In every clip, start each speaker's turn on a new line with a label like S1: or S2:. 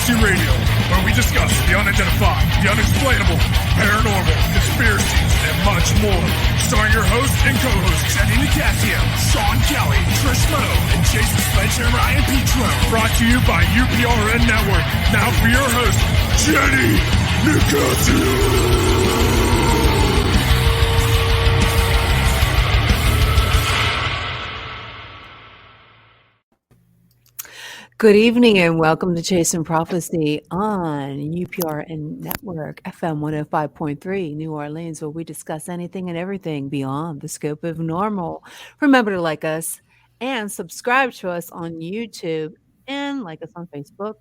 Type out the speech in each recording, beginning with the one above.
S1: Conspiracy Radio, where we discuss the unidentified, the unexplainable, paranormal, conspiracies, and much more. Starring your hosts and co-hosts, Jenny Nicasio, Sean Kelly, Trish Moe, and Jason Spencer and Ryan Petro. Brought to you by UPRN Network. Now for your host, Jenny Nicasio.
S2: Good evening and welcome to Chasing Prophecy on UPRN Network, FM 105.3, New Orleans, where we discuss anything and everything beyond the scope of normal. Remember to like us and subscribe to us on YouTube and like us on Facebook.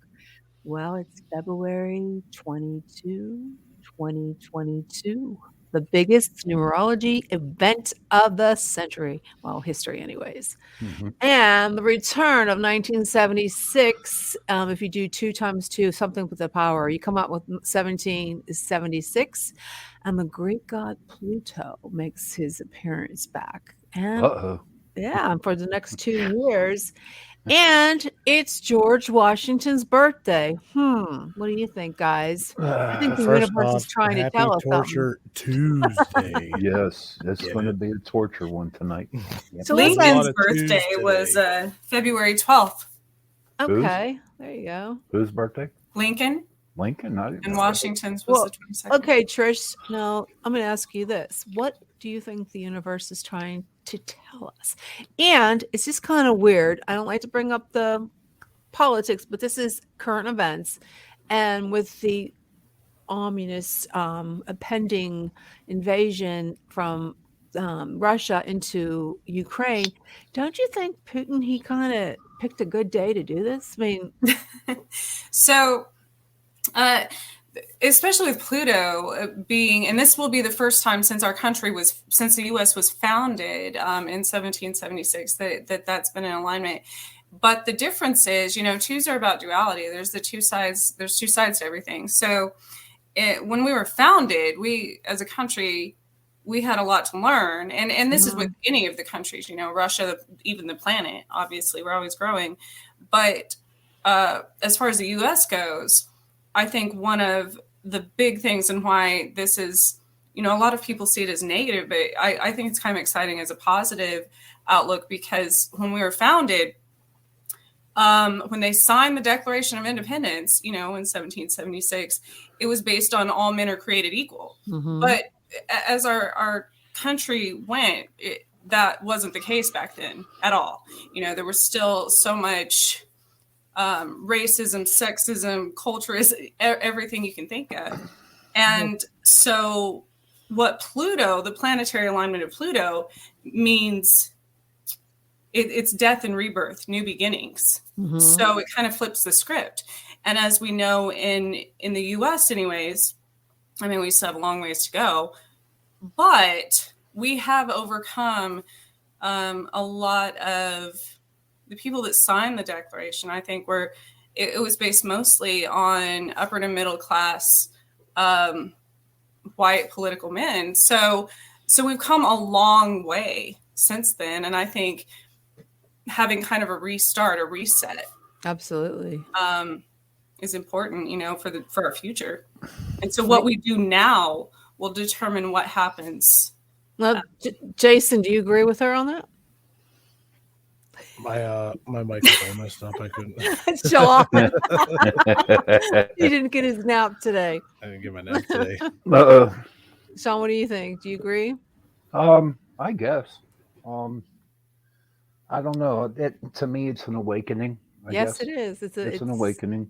S2: Well, it's February 22, 2022. The biggest numerology event of the century. Well, history anyways. Mm-hmm. And the return of 1976, if you do 2 times 2, something with the power, you come up with 17 is 76. And the Greek god Pluto makes his appearance back. And yeah, for the next 2 years. And it's George Washington's birthday. What do you think, guys? I think the universe is trying to tell us
S3: Torture
S2: something.
S3: Tuesday.
S4: Yes, it's going to be a torture one tonight.
S5: Yep. So Lincoln's birthday was February 12th.
S2: Okay, there you go.
S4: Whose birthday?
S5: Lincoln.
S4: And
S5: Washington's was the 22nd.
S2: Okay, Trish, now I'm going to ask you this. What do you think the universe is trying to tell us? And it's just kind of weird. I don't like to bring up the politics, but this is current events. And with the ominous impending invasion from Russia into Ukraine, don't you think Putin, he kind of picked a good day to do this? I mean,
S5: so especially with Pluto being, and this will be the first time since the U.S. was founded in 1776 that's been in alignment. But the difference is, twos are about duality. There's two sides to everything. So when we were founded, we as a country, we had a lot to learn. And this is with any of the countries, Russia, even the planet, obviously, we're always growing. But as far as the U.S. goes, I think one of the big things and why this is, a lot of people see it as negative, but I think it's kind of exciting as a positive outlook, because when we were founded, when they signed the Declaration of Independence, in 1776, it was based on all men are created equal. Mm-hmm. But as our country went, that wasn't the case back then at all. There was still so much racism, sexism, culturism, everything you can think of. And so what Pluto, the planetary alignment of Pluto, means it's death and rebirth, new beginnings. Mm-hmm. So it kind of flips the script. And as we know in the U.S. anyways, I mean, we still have a long ways to go, but we have overcome a lot of the people that signed the Declaration. I think it was based mostly on upper to middle class white political men. So we've come a long way since then. And I think having kind of a restart, a reset,
S2: absolutely,
S5: is important, for our future. And so what we do now will determine what happens.
S2: Well, Jason, do you agree with her on that?
S3: My microphone messed up. I couldn't.
S2: Sean, he didn't get his nap today.
S3: I didn't get my nap today.
S2: Sean, what do you think? Do you agree?
S4: I guess. I don't know. To me, it's an awakening. I guess.
S2: It is. It's
S4: an awakening,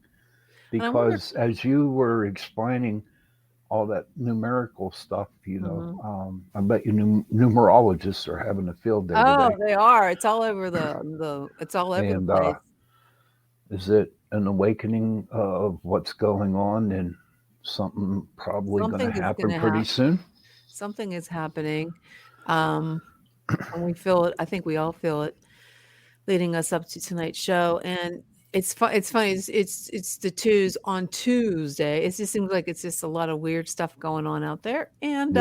S4: because as you were explaining all that numerical stuff, I bet you numerologists are having a field day today.
S2: They are. It's all over the place.
S4: Is it an awakening of what's going on, and something probably going to happen pretty soon?
S2: Something is happening. And we feel it. I think we all feel it leading us up to tonight's show. And it's funny. It's the twos on Tuesday. It just seems like it's just a lot of weird stuff going on out there. And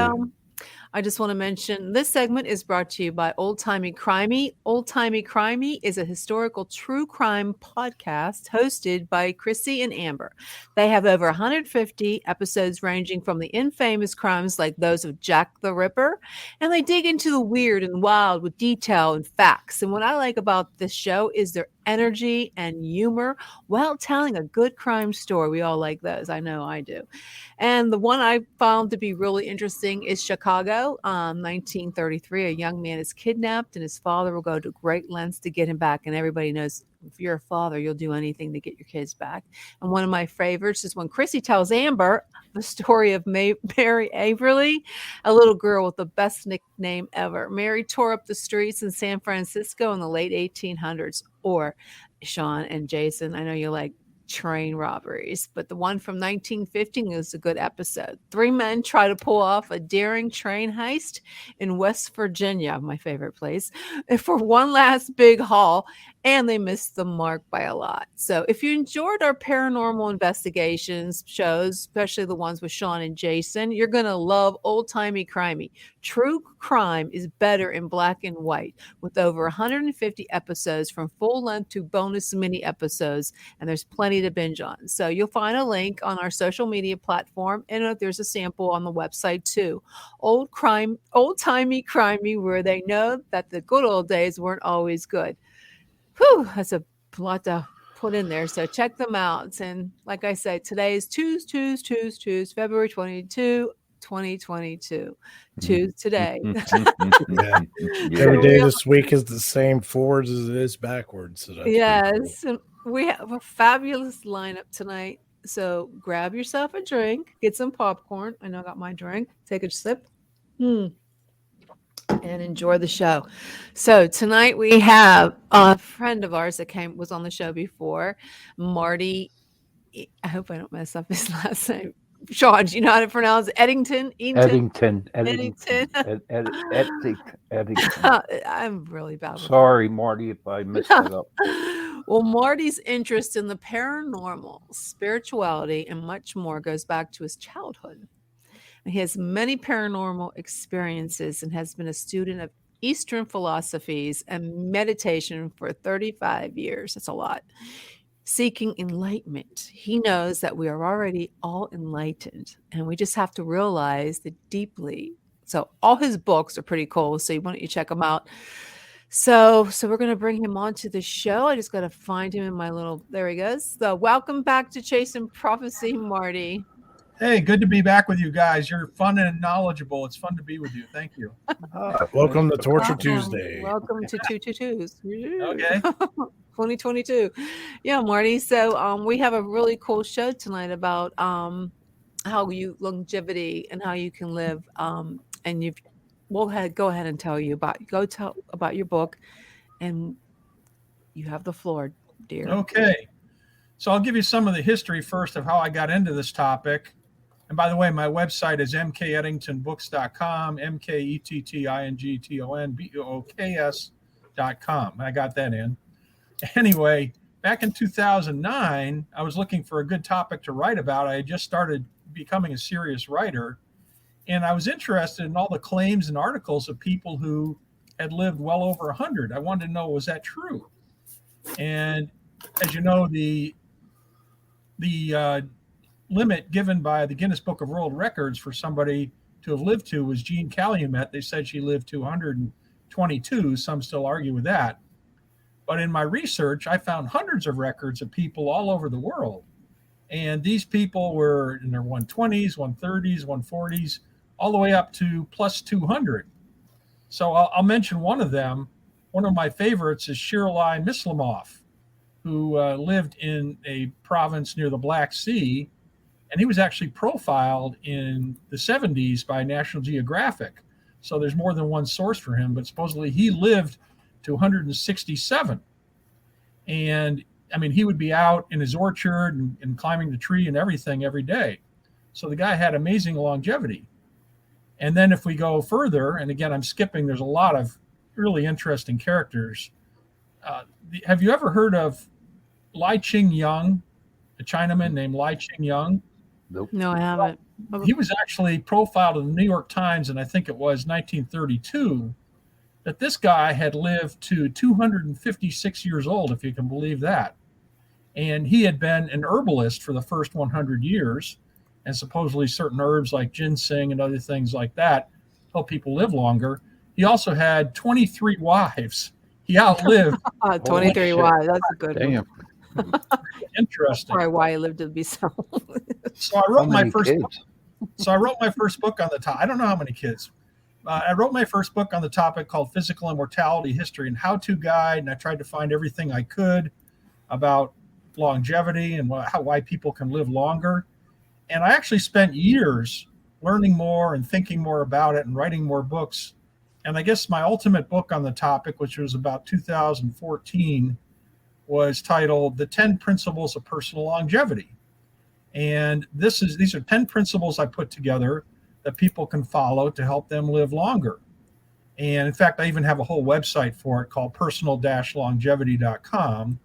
S2: I just want to mention this segment is brought to you by Old Timey Crimey. Old Timey Crimey is a historical true crime podcast hosted by Chrissy and Amber. They have over 150 episodes ranging from the infamous crimes like those of Jack the Ripper, and they dig into the weird and wild with detail and facts. And what I like about this show is their energy and humor while telling a good crime story. We all like those. I know I do. And the one I found to be really interesting is Chicago, 1933. A young man is kidnapped and his father will go to great lengths to get him back. And everybody knows if you're a father, you'll do anything to get your kids back. And one of my favorites is when Chrissy tells Amber the story of Mary Averly, a little girl with the best nickname ever. Mary tore up the streets in San Francisco in the late 1800s. Or Sean and Jason, I know you like train robberies, but the one from 1915 is a good episode. 3 men try to pull off a daring train heist in West Virginia, my favorite place, for one last big haul, and they missed the mark by a lot. So if you enjoyed our paranormal investigations shows, especially the ones with Sean and Jason, you're going to love Old Timey Crimey. True crime is better in black and white, with over 150 episodes from full length to bonus mini episodes, and there's plenty to binge on. So you'll find a link on our social media platform, and there's a sample on the website too. Old Timey Crimey, where they know that the good old days weren't always good. Whew, that's a lot to put in there. So check them out. And like I said, today is February 22, 2022. Tuesday today.
S3: Yeah. Every day this week is the same forwards as it is backwards. So that's
S2: yes. Cool. We have a fabulous lineup tonight. So grab yourself a drink, get some popcorn. I know I got my drink. Take a sip. And enjoy the show. So tonight we have a friend of ours that was on the show before, Marty. I hope I don't mess up his last name. Sean, do you know how to pronounce it? Eddington. I'm really bad with
S4: Sorry, Marty, if I messed it up.
S2: Well, Marty's interest in the paranormal, spirituality, and much more goes back to his childhood. He has many paranormal experiences and has been a student of Eastern philosophies and meditation for 35 years. That's a lot. Seeking enlightenment. He knows that we are already all enlightened, and we just have to realize that deeply. So all his books are pretty cool. So why don't you check them out? So we're going to bring him onto the show. I just got to find him in my little, there he goes. So welcome back to Chasing Prophecy, Marty.
S6: Hey, good to be back with you guys. You're fun and knowledgeable. It's fun to be with you. Thank you.
S3: Welcome to Torture Tuesday.
S2: Welcome to 222s.
S6: Okay.
S2: 2022. Yeah, Marty. So we have a really cool show tonight about how you longevity and how you can live. And we'll go ahead and tell about your book, and you have the floor, dear.
S6: Okay. So I'll give you some of the history first of how I got into this topic. And by the way, my website is mkettingtonbooks.com, mkettingtonbooks.com. I got that in. Anyway, back in 2009, I was looking for a good topic to write about. I had just started becoming a serious writer, and I was interested in all the claims and articles of people who had lived well over 100. I wanted to know, was that true? And as you know, the limit given by the Guinness Book of World Records for somebody to have lived to was Jean Calumet. They said she lived to 122. Some still argue with that. But in my research, I found hundreds of records of people all over the world. And these people were in their 120s, 130s, 140s, all the way up to plus 200. So I'll mention one of them. One of my favorites is Shirley Mislimoff, who lived in a province near the Black Sea. And he was actually profiled in the 70s by National Geographic. So there's more than one source for him, but supposedly he lived to 167. And I mean, he would be out in his orchard and climbing the tree and everything every day. So the guy had amazing longevity. And then if we go further, and again, I'm skipping, there's a lot of really interesting characters. Have you ever heard of Lai Ching Yang, a Chinaman named Lai Ching Yang?
S4: Nope.
S2: No, I haven't.
S6: he was actually profiled in the New York Times, and I think it was 1932, that this guy had lived to 256 years old, if you can believe that. And he had been an herbalist for the first 100 years, and supposedly certain herbs like ginseng and other things like that help people live longer. He also had 23 wives. He outlived
S2: 23 wives. That's a good
S4: Damn.
S2: one.
S6: Interesting.
S2: Probably why he lived to be so.
S6: So I wrote my first
S4: kids?
S6: book. So I wrote my first book on the topic. I don't know how many kids. I wrote my first book on the topic called Physical Immortality, History and How-To Guide, and I tried to find everything I could about longevity and why people can live longer. And I actually spent years learning more and thinking more about it and writing more books. And I guess my ultimate book on the topic, which was about 2014, was titled The 10 Principles of Personal Longevity. And these are 10 principles I put together that people can follow to help them live longer. And in fact, I even have a whole website for it called personal-longevity.com.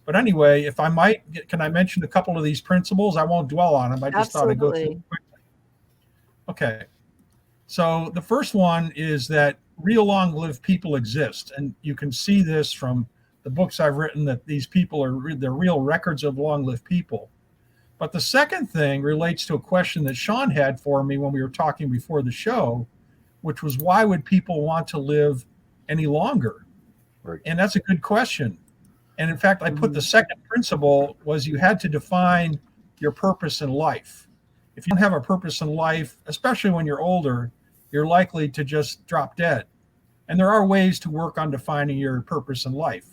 S6: But anyway, if I might, can I mention a couple of these principles? I won't dwell on them. I just thought I'd go through them quickly. Okay. So the first one is that real long-lived people exist. And you can see this from the books I've written, that these people they're real records of long-lived people. But the second thing relates to a question that Sean had for me when we were talking before the show, which was, why would people want to live any longer?
S4: Right.
S6: And that's a good question. And in fact, I put the second principle was you had to define your purpose in life. If you don't have a purpose in life, especially when you're older, you're likely to just drop dead. And there are ways to work on defining your purpose in life.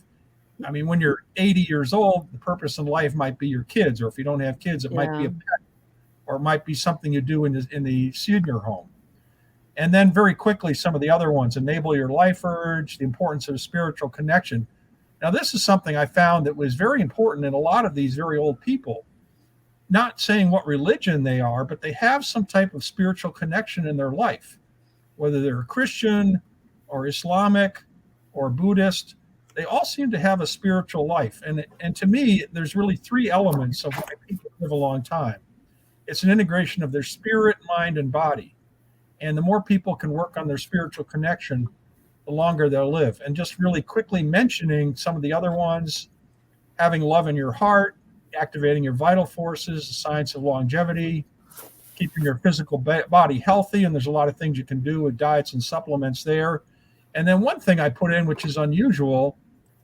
S6: I mean, when you're 80 years old, the purpose in life might be your kids, or if you don't have kids, it might be a pet, or it might be something you do in the senior home. And then very quickly, some of the other ones: enable your life urge, the importance of spiritual connection. Now, this is something I found that was very important in a lot of these very old people. Not saying what religion they are, but they have some type of spiritual connection in their life, whether they're a Christian or Islamic or Buddhist. They all seem to have a spiritual life. And to me, there's really three elements of why people live a long time. It's an integration of their spirit, mind, and body. And the more people can work on their spiritual connection, the longer they'll live. And just really quickly mentioning some of the other ones: having love in your heart, activating your vital forces, the science of longevity, keeping your physical body healthy. And there's a lot of things you can do with diets and supplements there. And then one thing I put in, which is unusual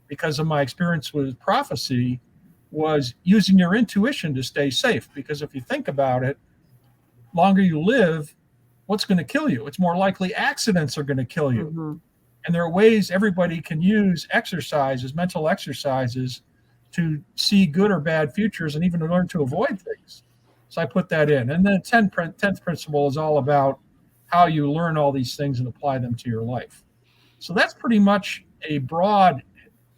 S6: because of my experience with prophecy, was using your intuition to stay safe. Because if you think about it, longer you live, what's going to kill you? It's more likely accidents are going to kill you. Mm-hmm. And there are ways everybody can use exercises, mental exercises, to see good or bad futures and even to learn to avoid things. So I put that in. And then the 10th principle is all about how you learn all these things and apply them to your life. So that's pretty much a broad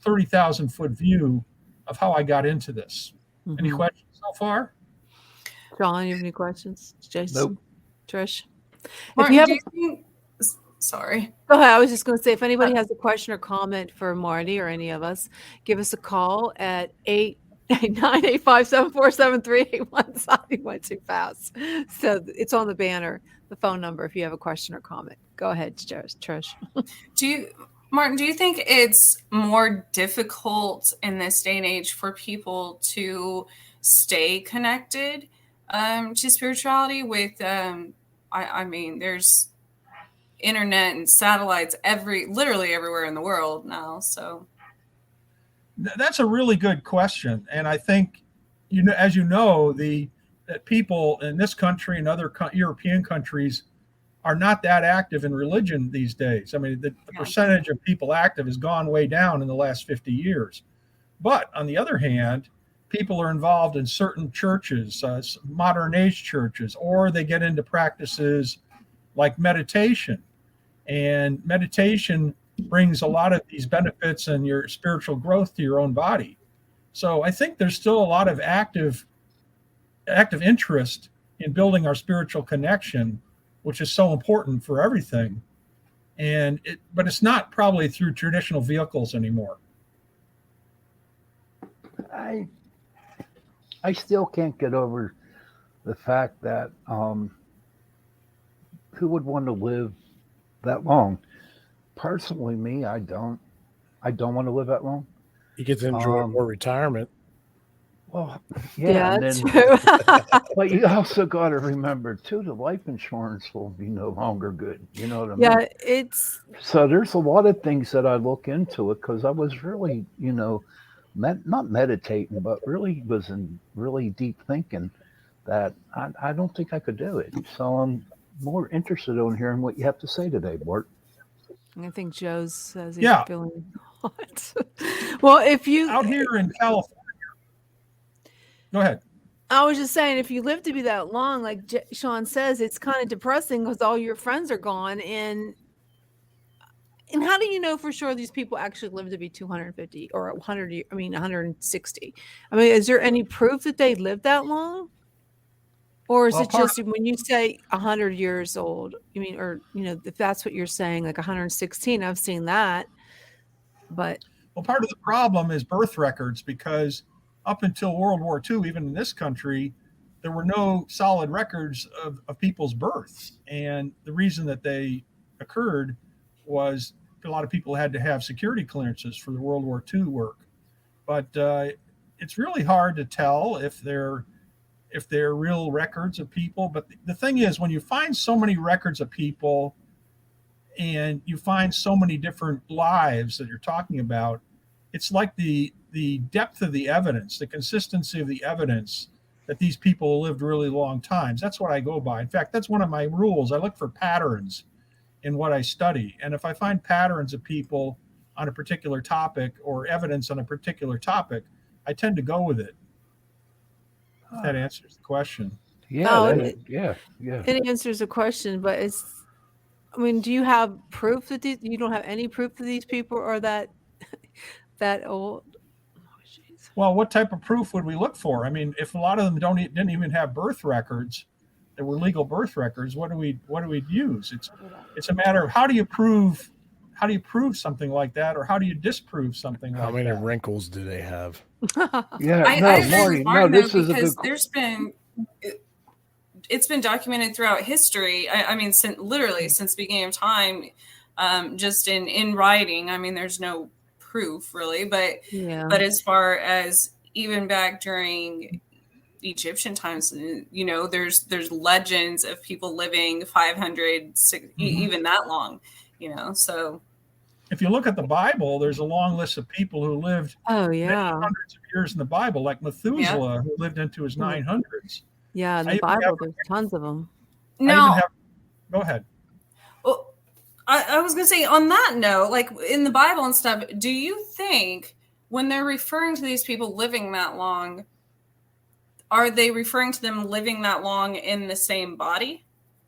S6: 30,000-foot view of how I got into this. Mm-hmm. Any questions so far?
S2: John, you have any questions? Jason?
S4: Nope.
S2: Trish?
S5: Martin, sorry.
S2: Go ahead. I was just going to say, if anybody has a question or comment for Marty or any of us, give us a call at 898-574-7381. Sorry, went too fast. So it's on the banner, the phone number, if you have a question or comment. Go ahead, Trish.
S5: Martin, do you think it's more difficult in this day and age for people to stay connected to spirituality with, I mean, there's internet and satellites literally everywhere in the world now. So
S6: that's a really good question. And I think, as you know, that people in this country and other European countries are not that active in religion these days. I mean, the percentage of people active has gone way down in the last 50 years. But on the other hand, people are involved in certain churches, modern age churches, or they get into practices like meditation. And meditation brings a lot of these benefits and your spiritual growth to your own body. So I think there's still a lot of active interest in building our spiritual connection, which is so important for everything. But it's not probably through traditional vehicles anymore.
S4: I still can't get over the fact that who would want to live that long? Personally, me, I don't want to live that long.
S3: You get to enjoy more retirement.
S4: Well, yeah, and
S2: that's
S4: then,
S2: true.
S4: but you also got to remember too, the life insurance will be no longer good. You know what I
S2: Yeah,
S4: mean?
S2: it's
S4: So there's a lot of things that I look into it because I was really, not meditating, but really was in really deep thinking that I don't think I could do it. So I'm more interested in hearing what you have to say today, Bart.
S2: I think Joe says he's
S6: Yeah.
S2: feeling hot. Well, if you
S6: Out here in California, go ahead.
S2: I was just saying, if you live to be that long, like Sean says, it's kind of depressing because all your friends are gone. And how do you know for sure these people actually live to be 250 or 100? I mean, 160. I mean, is there any proof that they lived that long? Or is
S6: Well,
S2: it just when you say 100 years old, you mean, or, if that's what you're saying, like 116, I've seen that. But
S6: well, part of the problem is birth records, because up until World War II, even in this country, there were no solid records of people's births. And the reason that they occurred was a lot of people had to have security clearances for the World War II work. But it's really hard to tell if they're real records of people. But the thing is, when you find so many records of people and you find so many different lives that you're talking about, it's like the depth of the evidence, the consistency of the evidence that these people lived really long times. That's what I go by. In fact, that's one of my rules. I look for patterns in what I study. And if I find patterns of people on a particular topic or evidence on a particular topic, I tend to go with it. If that answers the question.
S4: Yeah,
S2: it answers the question, but do you have proof that you don't have any proof that these people are that old?
S6: Well, what type of proof would we look for? I mean, if a lot of them didn't even have birth records, that were legal birth records, what do we use? It's a matter of how do you prove something like that, or how do you disprove something like that?
S3: How many wrinkles do they have?
S4: Marty, this is a good.
S5: It's been documented throughout history. I mean, since the beginning of time, just in writing. I mean, there's no proof really, but as far as even back during Egyptian times, there's legends of people living 500, even that long, so.
S6: If you look at the Bible, there's a long list of people who lived many hundreds of years in the Bible, like Methuselah, who lived into his 900s.
S2: Yeah, in the Bible, there's tons of them.
S6: Go ahead.
S5: Well, I was going to say, on that note, like in the Bible and stuff, do you think when they're referring to these people living that long, are they referring to them living that long in the same body,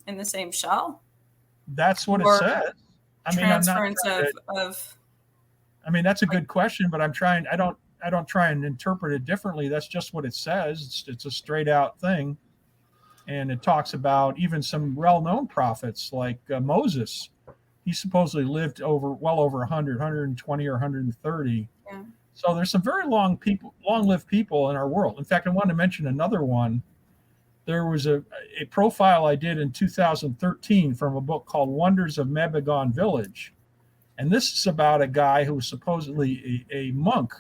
S5: in the same shell?
S6: That's what it says. I mean, that's a good question, but I don't try and interpret it differently. That's just what it says. It's a straight out thing. And it talks about even some well-known prophets like Moses. He supposedly lived well over 100, 120 or 130. Yeah. So there's some very long-lived people in our world. In fact, I want to mention another one. There was a profile I did in 2013 from a book called Wonders of Mebegon Village. And this is about a guy who was supposedly a monk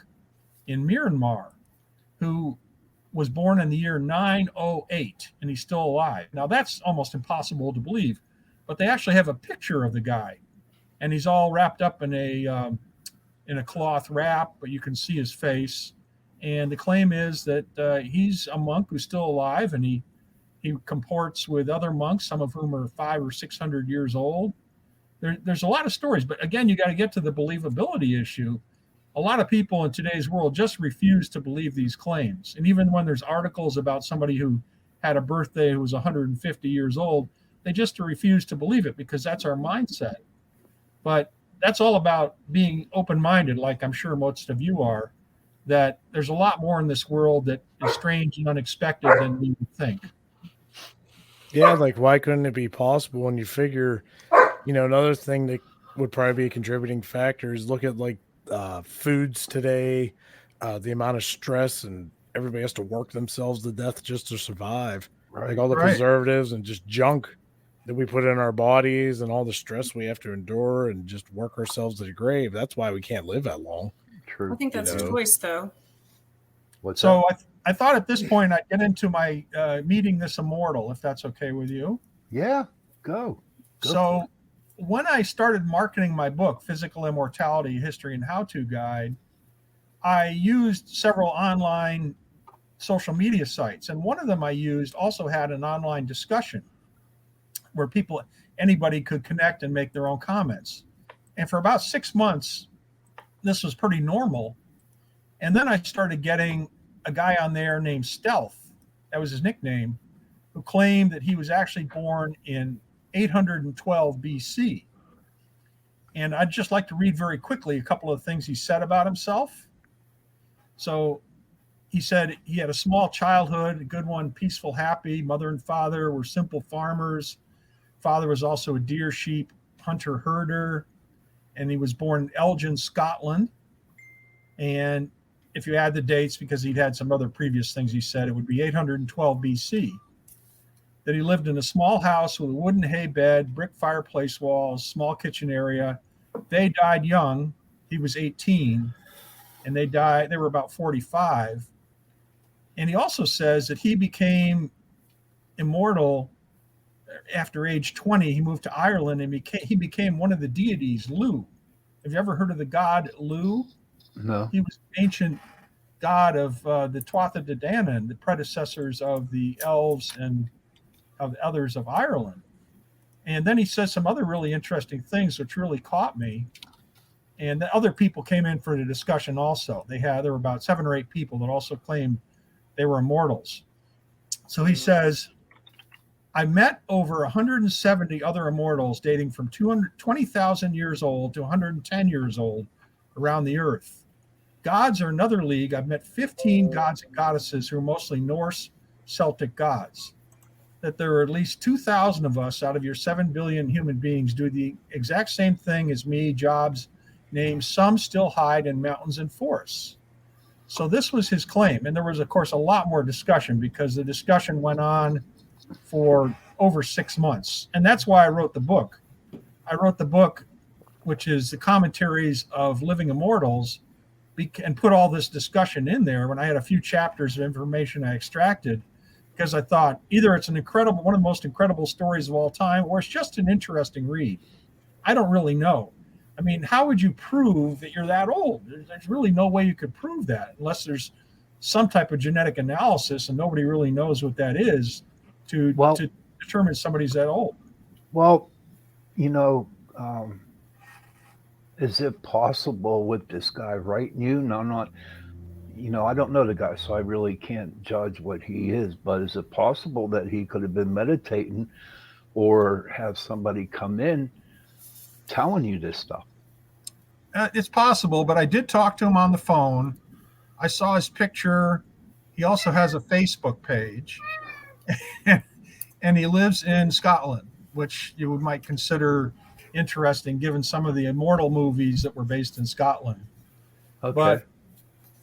S6: in Myanmar who was born in the year 908, and he's still alive. Now, that's almost impossible to believe, but they actually have a picture of the guy, and he's all wrapped up in a cloth wrap, but you can see his face. And the claim is that he's a monk who's still alive, and he comports with other monks, some of whom are 500 or 600 years old. There's a lot of stories, but again, you got to get to the believability issue. A lot of people in today's world just refuse to believe these claims. And even when there's articles about somebody who had a birthday who was 150 years old, they just refuse to believe it because that's our mindset. But that's all about being open-minded, like I'm sure most of you are, that there's a lot more in this world that is strange and unexpected than we would think.
S3: Yeah, like why couldn't it be possible when you figure, another thing that would probably be a contributing factor is look at like foods today, the amount of stress, and everybody has to work themselves to death just to survive. Like all the preservatives and just junk that we put in our bodies and all the stress we have to endure and just work ourselves to the grave. That's why we can't live that long.
S4: True.
S5: I think that's a choice, though.
S6: So I thought at this point I'd get into my meeting this immortal, if that's okay with you.
S4: Yeah, go.
S6: So when I started marketing my book, Physical Immortality, History and How-To Guide, I used several online social media sites. And one of them I used also had an online discussion where anybody could connect and make their own comments. And for about 6 months, this was pretty normal. And then I started getting a guy on there named Stealth, that was his nickname, who claimed that he was actually born in 812 BC. And I'd just like to read very quickly a couple of things he said about himself. So he said he had a small childhood, a good one, peaceful, happy. Mother and father were simple farmers. Father was also a deer, sheep, hunter, herder. And he was born in Elgin, Scotland. And if you add the dates, because he'd had some other previous things he said, it would be 812 BC. That he lived in a small house with a wooden hay bed, brick fireplace walls, small kitchen area. They died young. He was 18. And they were about 45. And he also says that he became immortal after age 20. He moved to Ireland and he became one of the deities, Lu. Have you ever heard of the god Lu?
S4: No.
S6: He was an ancient god of the Tuatha De Danann, the predecessors of the elves and of others of Ireland. And then he says some other really interesting things which really caught me. And the other people came in for the discussion also. There were about 7 or 8 people that also claimed they were immortals. So he says, I met over 170 other immortals dating from 20,000 years old to 110 years old around the earth. Gods are another league. I've met 15 gods and goddesses who are mostly Norse Celtic gods. That there are at least 2,000 of us out of your 7 billion human beings do the exact same thing as me, jobs, names. Some still hide in mountains and forests. So this was his claim. And there was, of course, a lot more discussion because the discussion went on for over 6 months. And that's why I wrote the book. I wrote the book, which is the commentaries of living immortals, and put all this discussion in there when I had a few chapters of information I extracted, because I thought either it's one of the most incredible stories of all time, or it's just an interesting read. I don't really know. I mean, how would you prove that you're that old? There's really no way you could prove that unless there's some type of genetic analysis, and nobody really knows what that is to determine somebody's that old.
S4: Well, is it possible with this guy writing you? No, I'm not, I don't know the guy, so I really can't judge what he is, but is it possible that he could have been meditating or have somebody come in telling you this stuff?
S6: It's possible, but I did talk to him on the phone. I saw his picture. He also has a Facebook page, and he lives in Scotland, which you might consider interesting given some of the Immortal movies that were based in Scotland.
S4: Okay.
S6: But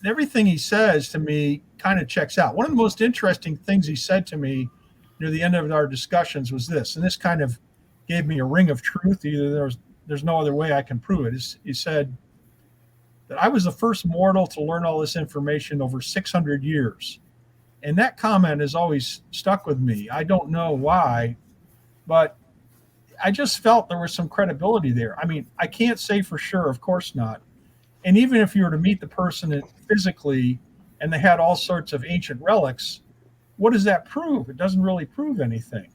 S6: everything he says to me kind of checks out. One of the most interesting things he said to me near the end of our discussions was this, and this kind of gave me a ring of truth. Either there's no other way I can prove it. He said that I was the first mortal to learn all this information over 600 years. And that comment has always stuck with me. I don't know why, but I just felt there was some credibility there. I mean, I can't say for sure, of course not. And even if you were to meet the person physically and they had all sorts of ancient relics, what does that prove? It doesn't really prove anything.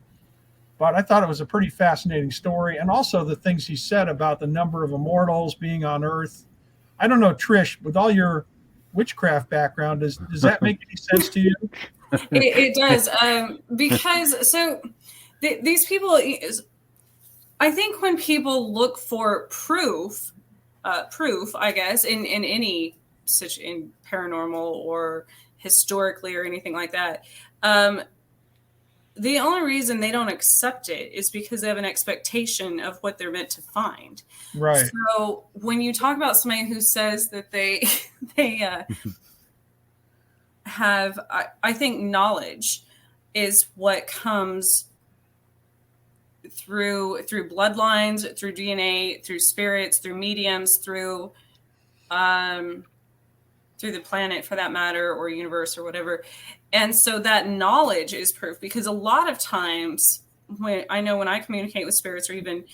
S6: But I thought it was a pretty fascinating story. And also the things he said about the number of immortals being on Earth. I don't know, Trish, with all your witchcraft background, does that make any sense to you?
S5: It does. Because these people, I think when people look for proof, I guess, in any such in paranormal or historically or anything like that, the only reason they don't accept it is because they have an expectation of what they're meant to find.
S6: Right.
S5: So when you talk about somebody who says that they have, I think knowledge is what comes through bloodlines, through DNA, through spirits, through mediums, through the planet for that matter, or universe or whatever. And so that knowledge is proof, because a lot of times when I communicate with spirits, or even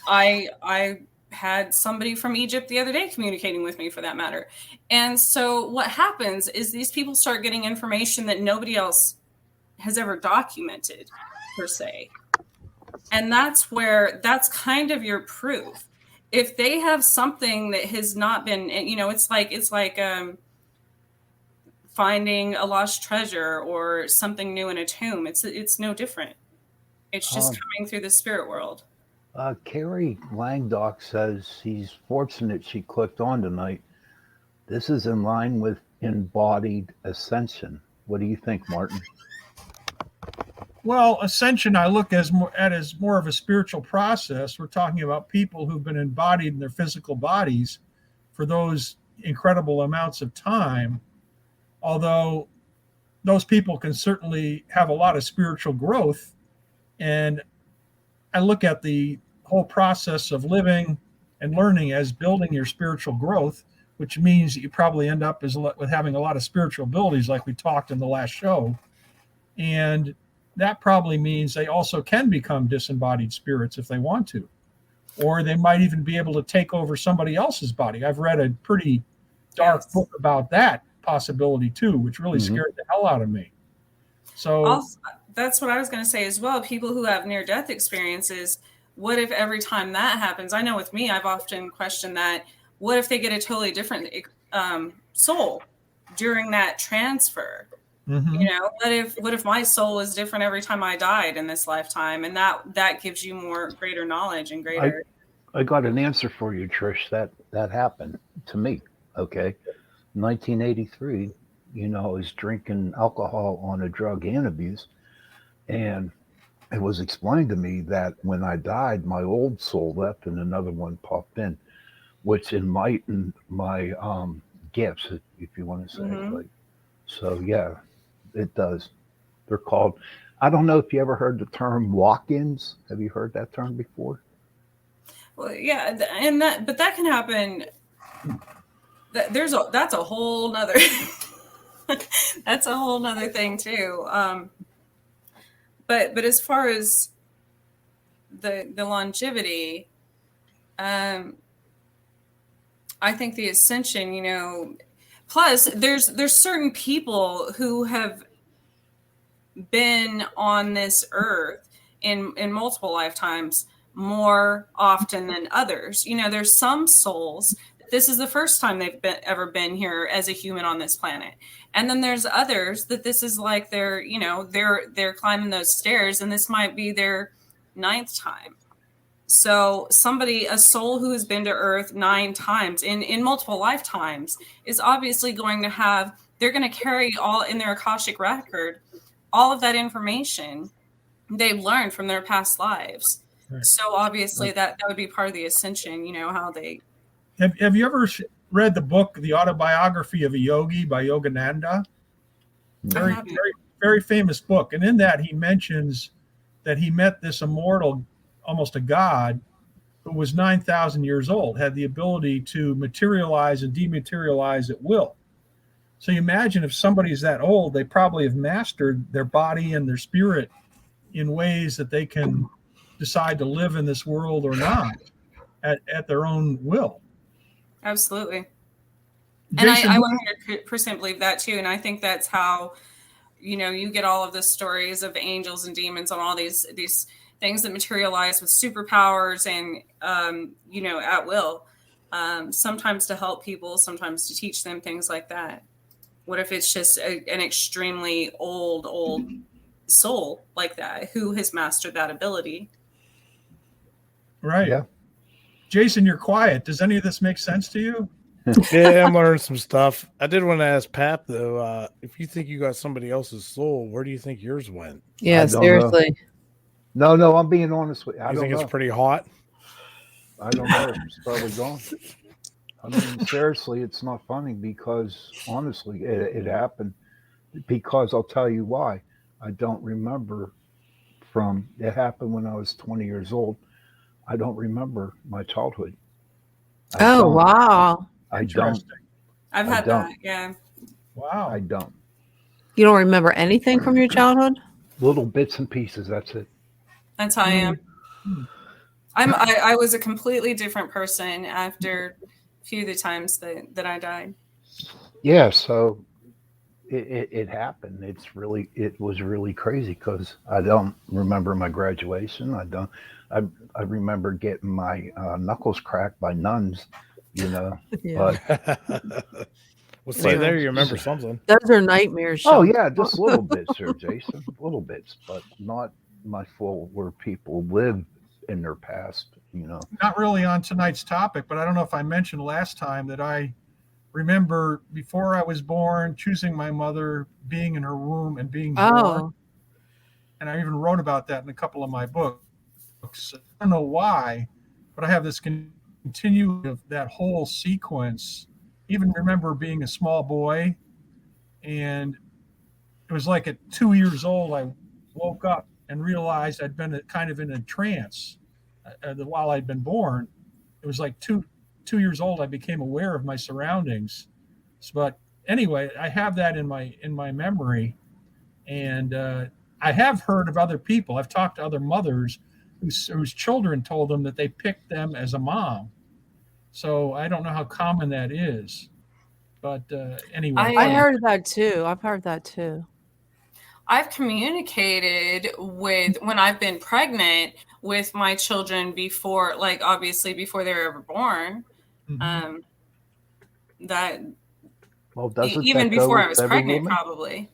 S5: I had somebody from Egypt the other day communicating with me for that matter. And so what happens is these people start getting information that nobody else has ever documented per se. And that's kind of your proof. If they have something that has not been, it's like finding a lost treasure or something new in a tomb. It's no different. It's just coming through the spirit world.
S4: Carrie Langdock says he's fortunate she clicked on tonight. This is in line with embodied ascension. What do you think, Martin?
S6: Well, ascension I look at as more of a spiritual process. We're talking about people who've been embodied in their physical bodies for those incredible amounts of time, although those people can certainly have a lot of spiritual growth. And I look at the whole process of living and learning as building your spiritual growth, which means that you probably end up with having a lot of spiritual abilities, like we talked in the last show. And that probably means they also can become disembodied spirits if they want to, or they might even be able to take over somebody else's body. I've read a pretty dark book about that possibility too, which really scared the hell out of me. So
S5: also, that's what I was going to say as well. People who have near-death experiences, what if every time that happens? I know with me, I've often questioned that. What if they get a totally different soul during that transfer? What if my soul is different every time I died in this lifetime, and that gives you greater knowledge and greater.
S4: I got an answer for you, Trish. That happened to me. Okay, 1983. I was drinking alcohol on a drug and abuse, and it was explained to me that when I died, my old soul left and another one popped in, which enlightened my gifts, if you want to say. So yeah, it does. They're called. I don't know if you ever heard the term walk-ins. Have you heard that term before?
S5: Well, yeah, but that can happen. That's a whole nother. That's a whole nother thing too. But as far as the longevity, I think the ascension, plus there's certain people who have been on this earth in multiple lifetimes more often than others. There's some souls, this is the first time they've ever been here as a human on this planet. And then there's others that this is like they're climbing those stairs, and this might be their 9th time. So a soul who has been to Earth 9 times in multiple lifetimes is obviously they're going to carry all in their Akashic record, all of that information they've learned from their past lives. Right. So obviously that would be part of the ascension, how they...
S6: Have you ever read the book, The Autobiography of a Yogi by Yogananda? Very, very, very famous book. And in that, he mentions that he met this immortal, almost a god, who was 9,000 years old, had the ability to materialize and dematerialize at will. So you imagine if somebody's that old, they probably have mastered their body and their spirit in ways that they can decide to live in this world or not at their own will.
S5: Absolutely.
S6: Jason,
S5: and I 100% believe that too. And I think that's how, you get all of the stories of angels and demons and all these things that materialize with superpowers and, at will, sometimes to help people, sometimes to teach them, things like that. What if it's just an extremely old soul like that who has mastered that ability?
S6: Right. Yeah. Jason, you're quiet. Does any of this make sense to you?
S3: Yeah, I'm learning some stuff. I did want to ask Pap, though, if you think you got somebody else's soul, where do you think yours went?
S2: Yeah, seriously.
S4: No, I'm being honest with you. I don't
S3: think
S4: know.
S3: It's pretty hot?
S4: I don't know. It's probably gone. I mean, seriously, it's not funny because, honestly, it happened. Because I'll tell you why. I don't remember from. It happened when I was 20 years old. I don't remember my childhood. I
S2: Oh,
S4: don't.
S2: wow.
S4: I don't.
S6: Interesting.
S5: I've
S4: I
S5: had
S4: don't.
S5: that. Yeah.
S6: Wow.
S4: I don't.
S2: You don't remember anything from your childhood?
S4: Little bits and pieces. That's it.
S5: That's how I am.
S6: Hmm.
S5: I was a completely different person after a few of the times that I died.
S4: Yeah. So it happened. It was really crazy because I don't remember my graduation. I remember getting my knuckles cracked by nuns, you know.
S2: Yeah.
S4: But
S3: Well, see, there you remember
S4: s-
S3: something.
S2: Those are nightmares,
S4: oh
S2: Sean.
S4: yeah, just little bits, Sir Jason, little bits, but not my full where people live in their past, you know.
S6: Not really on tonight's topic, but I don't know if I mentioned last time that I remember before I was born, choosing my mother, being in her womb and being born.
S2: Oh,
S6: And I even wrote about that in a couple of my books. I don't know why, but I have this continuity of that whole sequence. Even remember being a small boy, and it was like at 2 years old, I woke up and realized I'd been kind of in a trance while I'd been born. It was like 2 years old, I became aware of my surroundings. But anyway, I have that in my memory, and I have heard of other people. I've talked to other mothers whose children told them that they picked them as a mom. So I don't know how common that is, but anyway.
S2: I
S5: I
S2: heard that too. I've heard that too.
S5: I've communicated with when I've been pregnant with my children before, like obviously before they were ever born.
S6: Mhm.
S5: That
S4: Well, doesn't
S5: even
S4: that go
S5: before I
S4: with
S5: was
S4: every
S5: pregnant,
S4: woman?
S5: probably.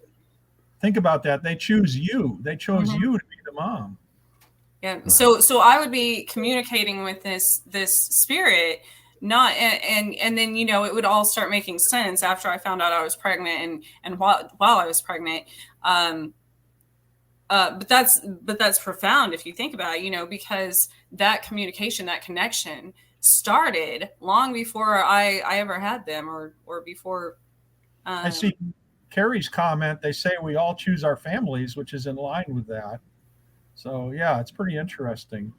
S6: Think about that. They choose you. They chose
S5: Mhm.
S6: you to be the mom.
S5: Yeah. So I would be communicating with this spirit, not and then it would all start making sense after I found out I was pregnant and while I was pregnant. But that's profound if you think about it, because that communication, that connection started long before I ever had them or before.
S6: I see Carrie's comment. They say we all choose our families, which is in line with that. So yeah, it's pretty interesting.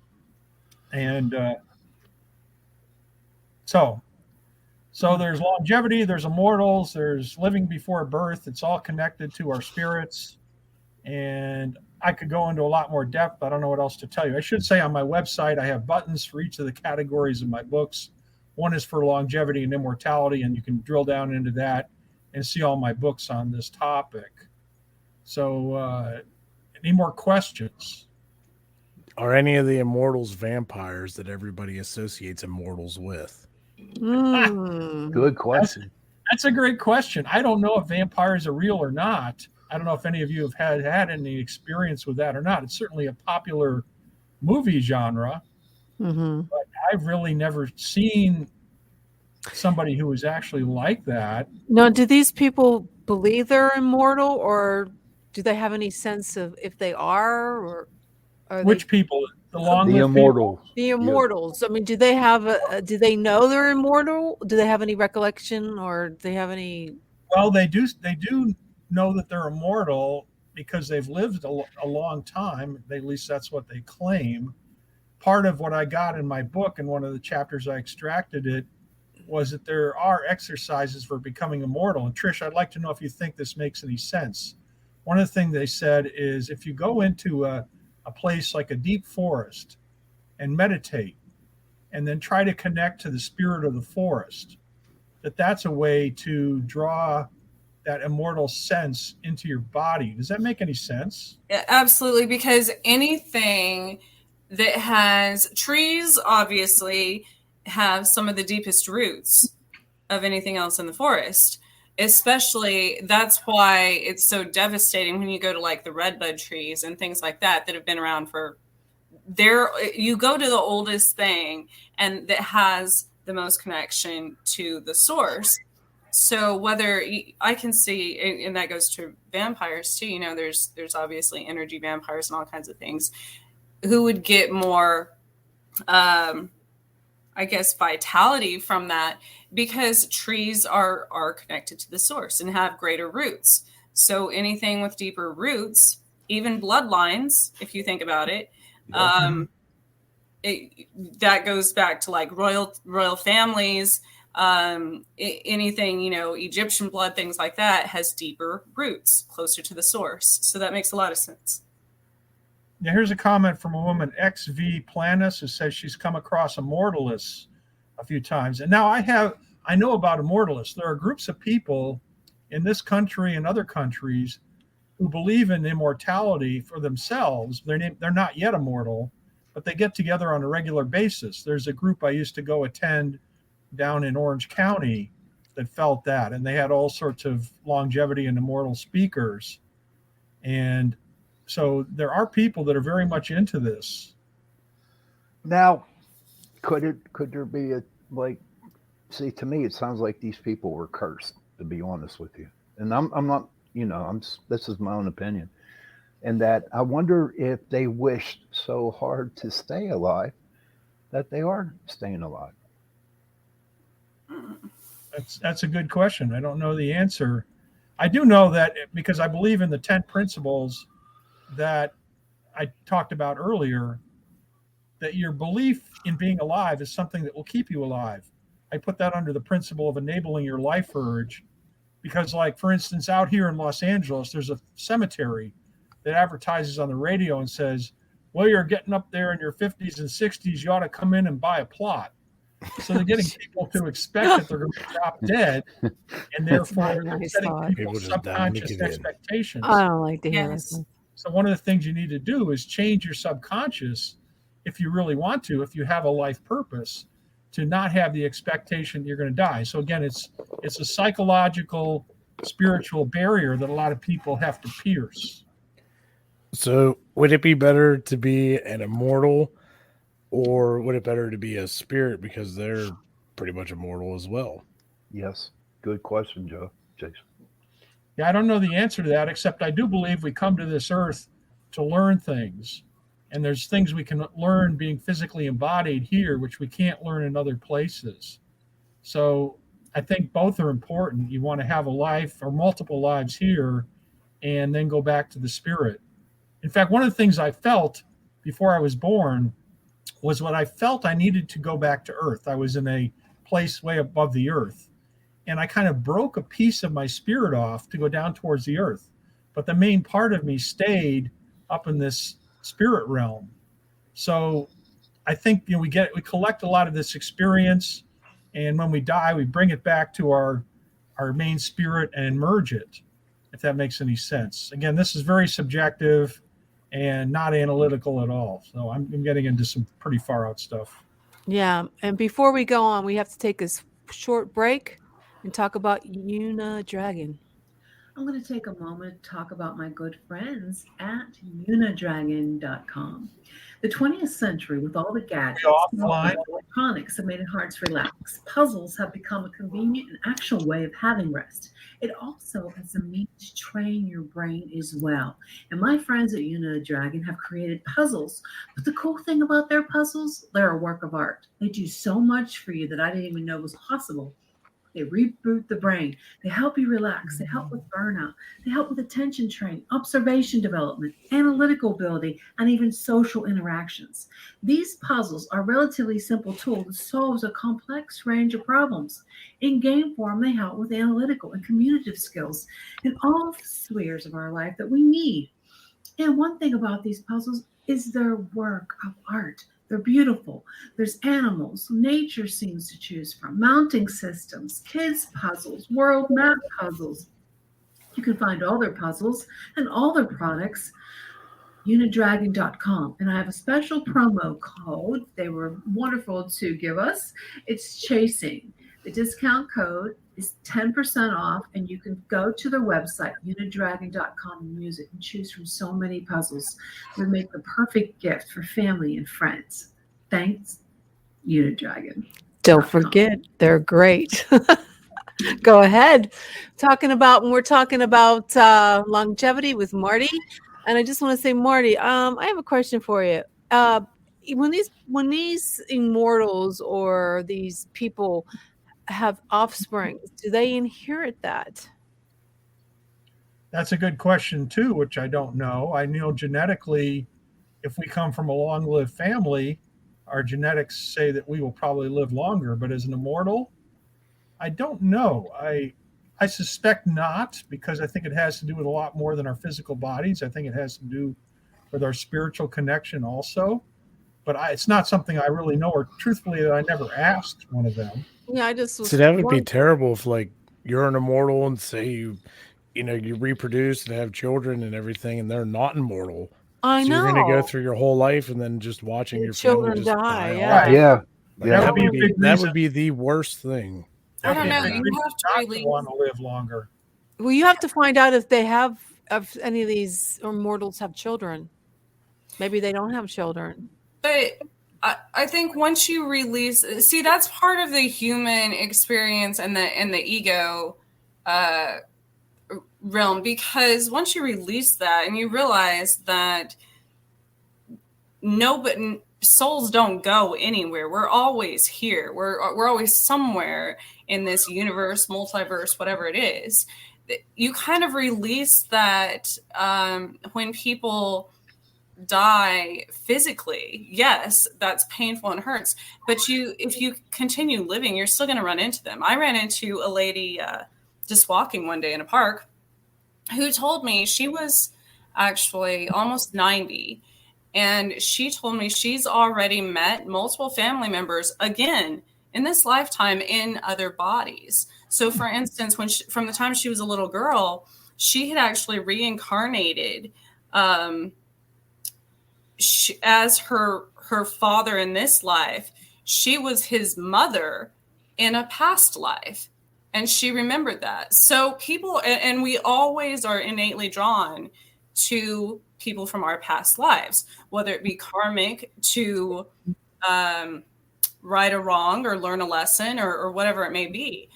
S6: And so there's longevity, there's immortals, there's living before birth. It's all connected to our spirits. And I could go into a lot more depth. I don't know what else to tell you. I should say on my website, I have buttons for each of the categories of my books. One is for longevity and immortality, and you can drill down into that and see all my books on this topic. So, any more questions?
S3: Are any of the immortals vampires that everybody associates immortals with?
S2: Mm.
S4: Good question.
S6: That's a great question. I don't know if vampires are real or not. I don't know if any of you have had any experience with that or not. It's certainly a popular movie genre.
S2: Hmm.
S6: But I've really never seen somebody who was actually like that.
S2: Now, do these people believe they're immortal, or do they have any sense of if they are, or are
S6: Which
S2: they
S6: people? The
S4: The
S6: long-lived people?
S4: immortals.
S2: the
S4: Yeah.
S2: immortals? I mean, do they have do they know they're immortal? Do they have any recollection, or do they have any?
S6: Well, they do. They do know that they're immortal because they've lived a long time. At least that's what they claim. Part of what I got in my book, and one of the chapters I extracted it, was that there are exercises for becoming immortal. And Trish, I'd like to know if you think this makes any sense. One of the things they said is if you go into a place like a deep forest and meditate and then try to connect to the spirit of the forest, that's a way to draw that immortal sense into your body. Does that make any sense?
S5: Yeah, absolutely, because anything that has trees obviously have some of the deepest roots of anything else in the forest. Especially, that's why it's so devastating when you go to like the redbud trees and things like that have been around for you go to the oldest thing and that has the most connection to the source. So whether I can see, and that goes to vampires too, there's obviously energy vampires and all kinds of things who would get more, I guess, vitality from that because trees are connected to the source and have greater roots. So anything with deeper roots even bloodlines, if you think about it. That goes back to like royal families, anything, Egyptian blood, things like that, has deeper roots, closer to the source. So that makes a lot of sense.
S6: Now, here's a comment from a woman, XV Planus, who says she's come across Immortalists a few times. And now I know about Immortalists. There are groups of people in this country and other countries who believe in immortality for themselves. They're not yet immortal, but they get together on a regular basis. There's a group I used to go attend down in Orange County that felt that, and they had all sorts of longevity and immortal speakers. And so there are people that are very much into this.
S4: Now, could there be see, to me, it sounds like these people were cursed, to be honest with you. And I'm not, this is my own opinion. And that I wonder if they wished so hard to stay alive that they are staying alive.
S6: That's a good question. I don't know the answer. I do know that because I believe in the 10 principles that I talked about earlier, that your belief in being alive is something that will keep you alive. I put that under the principle of enabling your life urge, because, like, for instance, out here in Los Angeles, there's a cemetery that advertises on the radio and says, well, you're getting up there in your 50s and 60s, you ought to come in and buy a plot. So they're getting people to expect that they're going to drop dead, and therefore they're setting people's subconscious expectations.
S2: I don't like to hear this.
S6: So one of the things you need to do is change your subconscious, if you really want to, if you have a life purpose, to not have the expectation you're going to die. So again, it's a psychological, spiritual barrier that a lot of people have to pierce.
S3: So would it be better to be an immortal, or would it better to be a spirit, because they're pretty much immortal as well?
S4: Yes. Good question, Jason.
S6: Yeah, I don't know the answer to that, except I do believe we come to this earth to learn things. And there's things we can learn being physically embodied here, which we can't learn in other places. So I think both are important. You want to have a life or multiple lives here and then go back to the spirit. In fact, one of the things I felt before I was born was what I felt I needed to go back to earth. I was in a place way above the earth, and I kind of broke a piece of my spirit off to go down towards the earth. But the main part of me stayed up in this spirit realm. So I think we collect a lot of this experience, and when we die, we bring it back to our main spirit and merge it, if that makes any sense. Again, this is very subjective and not analytical at all. So I'm getting into some pretty far out stuff.
S2: Yeah. And before we go on, we have to take a short break and talk about Unidragon.
S7: I'm going to take a moment to talk about my good friends at Unidragon.com. The 20th century, with all the gadgets and electronics, have made it hard to relax. Puzzles have become a convenient and actual way of having rest. It also has a means to train your brain as well. And my friends at Unidragon have created puzzles. But the cool thing about their puzzles, they're a work of art. They do so much for you that I didn't even know was possible. They reboot the brain. They help you relax. They help with burnout. They help with attention training, observation development, analytical ability, and even social interactions. These puzzles are relatively simple tool that solves a complex range of problems. In game form, they help with analytical and communicative skills in all spheres of our life that we need. And one thing about these puzzles is their work of art. They're beautiful. There's animals, nature scenes to choose from, mounting systems, kids puzzles, world map puzzles. You can find all their puzzles and all their products, Unidragon.com. And I have a special promo code they were wonderful to give us. It's Chasing. The discount code is 10% off, and you can go to their website, Unidragon.com, and use it and choose from so many puzzles. They make the perfect gift for family and friends. Thanks, Unidragon.
S2: Don't forget, they're great. Go ahead. We're talking about longevity with Marty. And I just want to say, Marty, I have a question for you. When these immortals or these people have offspring, do they inherit that?
S6: That's a good question too, which I don't know. I know genetically, if we come from a long-lived family, our genetics say that we will probably live longer. But as an immortal, I don't know. I suspect not, because I think it has to do with a lot more than our physical bodies. I think it has to do with our spiritual connection also. But it's not something I really know, or truthfully, that I never asked one of them.
S2: Yeah, I just was
S3: So that would be
S2: wondering.
S3: terrible if, like, you're an immortal and say you reproduce and have children and everything, and they're not immortal.
S2: I
S3: So you're going to go
S2: know.
S3: through your whole life and then just watching
S2: Your
S3: your family
S2: children
S3: just
S2: die,
S3: die
S2: yeah.
S3: off.
S4: Yeah.
S3: Like,
S6: That
S4: Yeah.
S6: would be a big
S3: that
S6: reason.
S3: would be the worst thing.
S5: I don't know.
S6: Big
S5: You
S6: reason
S5: have to
S6: not
S5: release.
S6: to want to live longer.
S2: Well, you have to find out if they have, if any of these immortals have children. Maybe they don't have children.
S5: But I think once you release, see, that's part of the human experience and the ego realm, because once you release that and you realize that souls don't go anywhere. We're always here. We're always somewhere in this universe, multiverse, whatever it is. You kind of release that when people die physically. Yes, that's painful and hurts. But if you continue living, you're still going to run into them. I ran into a lady just walking one day in a park who told me she was actually almost 90. And she told me she's already met multiple family members again in this lifetime in other bodies. So, for instance, from the time she was a little girl, she had actually reincarnated as her father in this life. She was his mother in a past life, and she remembered that. So people, and we always are innately drawn to people from our past lives, whether it be karmic to right a wrong or learn a lesson or whatever it may be.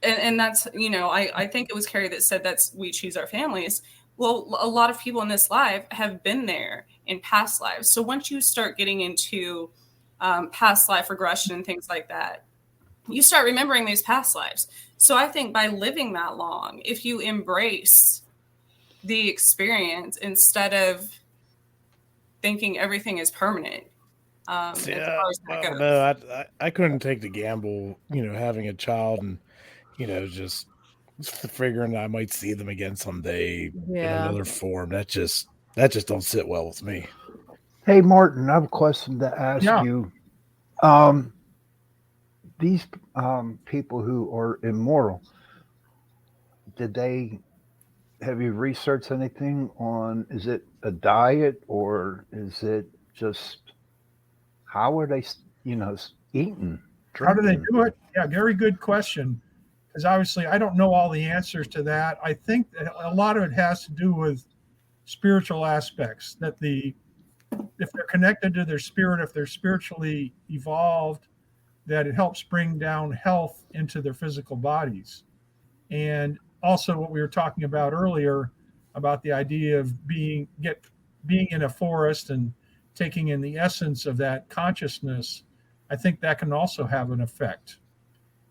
S5: And that's, I think it was Carrie that said we choose our families. Well, a lot of people in this life have been there in past lives. So once you start getting into past life regression and things like that, you start remembering these past lives. So I think by living that long, if you embrace the experience instead of thinking everything is permanent.
S3: Yeah, no, I couldn't take the gamble, having a child and, just figuring I might see them again someday in another form. That just don't sit well with me.
S4: Hey, Martin, I have a question to ask you. These people who are immortal, have you researched anything on, is it a diet or is it just, how are they, eating?
S6: How do they do it? Yeah, very good question. Because obviously I don't know all the answers to that. I think that a lot of it has to do with spiritual aspects, that if they're connected to their spirit, if they're spiritually evolved, that it helps bring down health into their physical bodies. And also what we were talking about earlier about the idea of being in a forest and taking in the essence of that consciousness, I think that can also have an effect.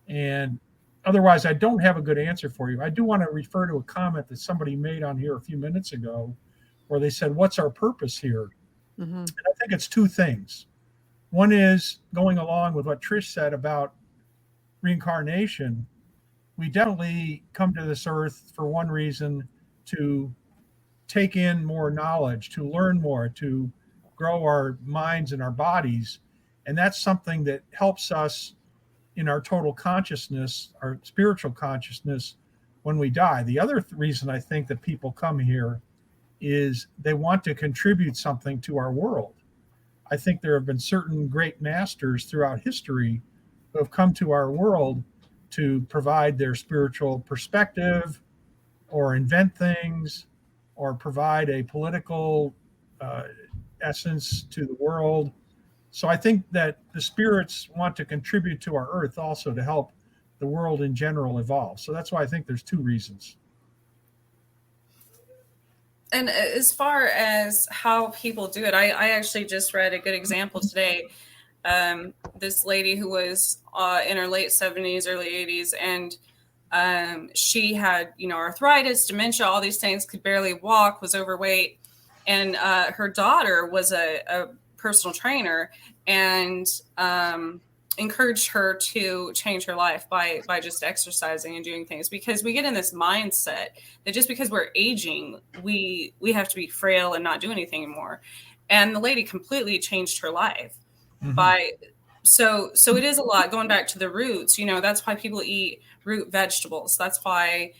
S6: And otherwise, I don't have a good answer for you. I do want to refer to a comment that somebody made on here a few minutes ago where they said, what's our purpose here? Mm-hmm. And I think it's two things. One is going along with what Trish said about reincarnation. We definitely come to this earth for one reason, to take in more knowledge, to learn more, to grow our minds and our bodies. And that's something that helps us in our total consciousness, our spiritual consciousness, when we die. The other reason I think that people come here is they want to contribute something to our world. I think there have been certain great masters throughout history who have come to our world to provide their spiritual perspective or invent things or provide a political essence to the world. So I think that the spirits want to contribute to our earth also to help the world in general evolve. So that's why I think there's two reasons.
S5: And as far as how people do it, I actually just read a good example today. This lady who was in her late 70s, early 80s, and She had, arthritis, dementia, all these things, could barely walk, was overweight. And her daughter was a personal trainer and encouraged her to change her life by just exercising and doing things, because we get in this mindset that just because we're aging, we have to be frail and not do anything anymore. And the lady completely changed her life by so it is a lot going back to the roots. That's why people eat root vegetables. That's why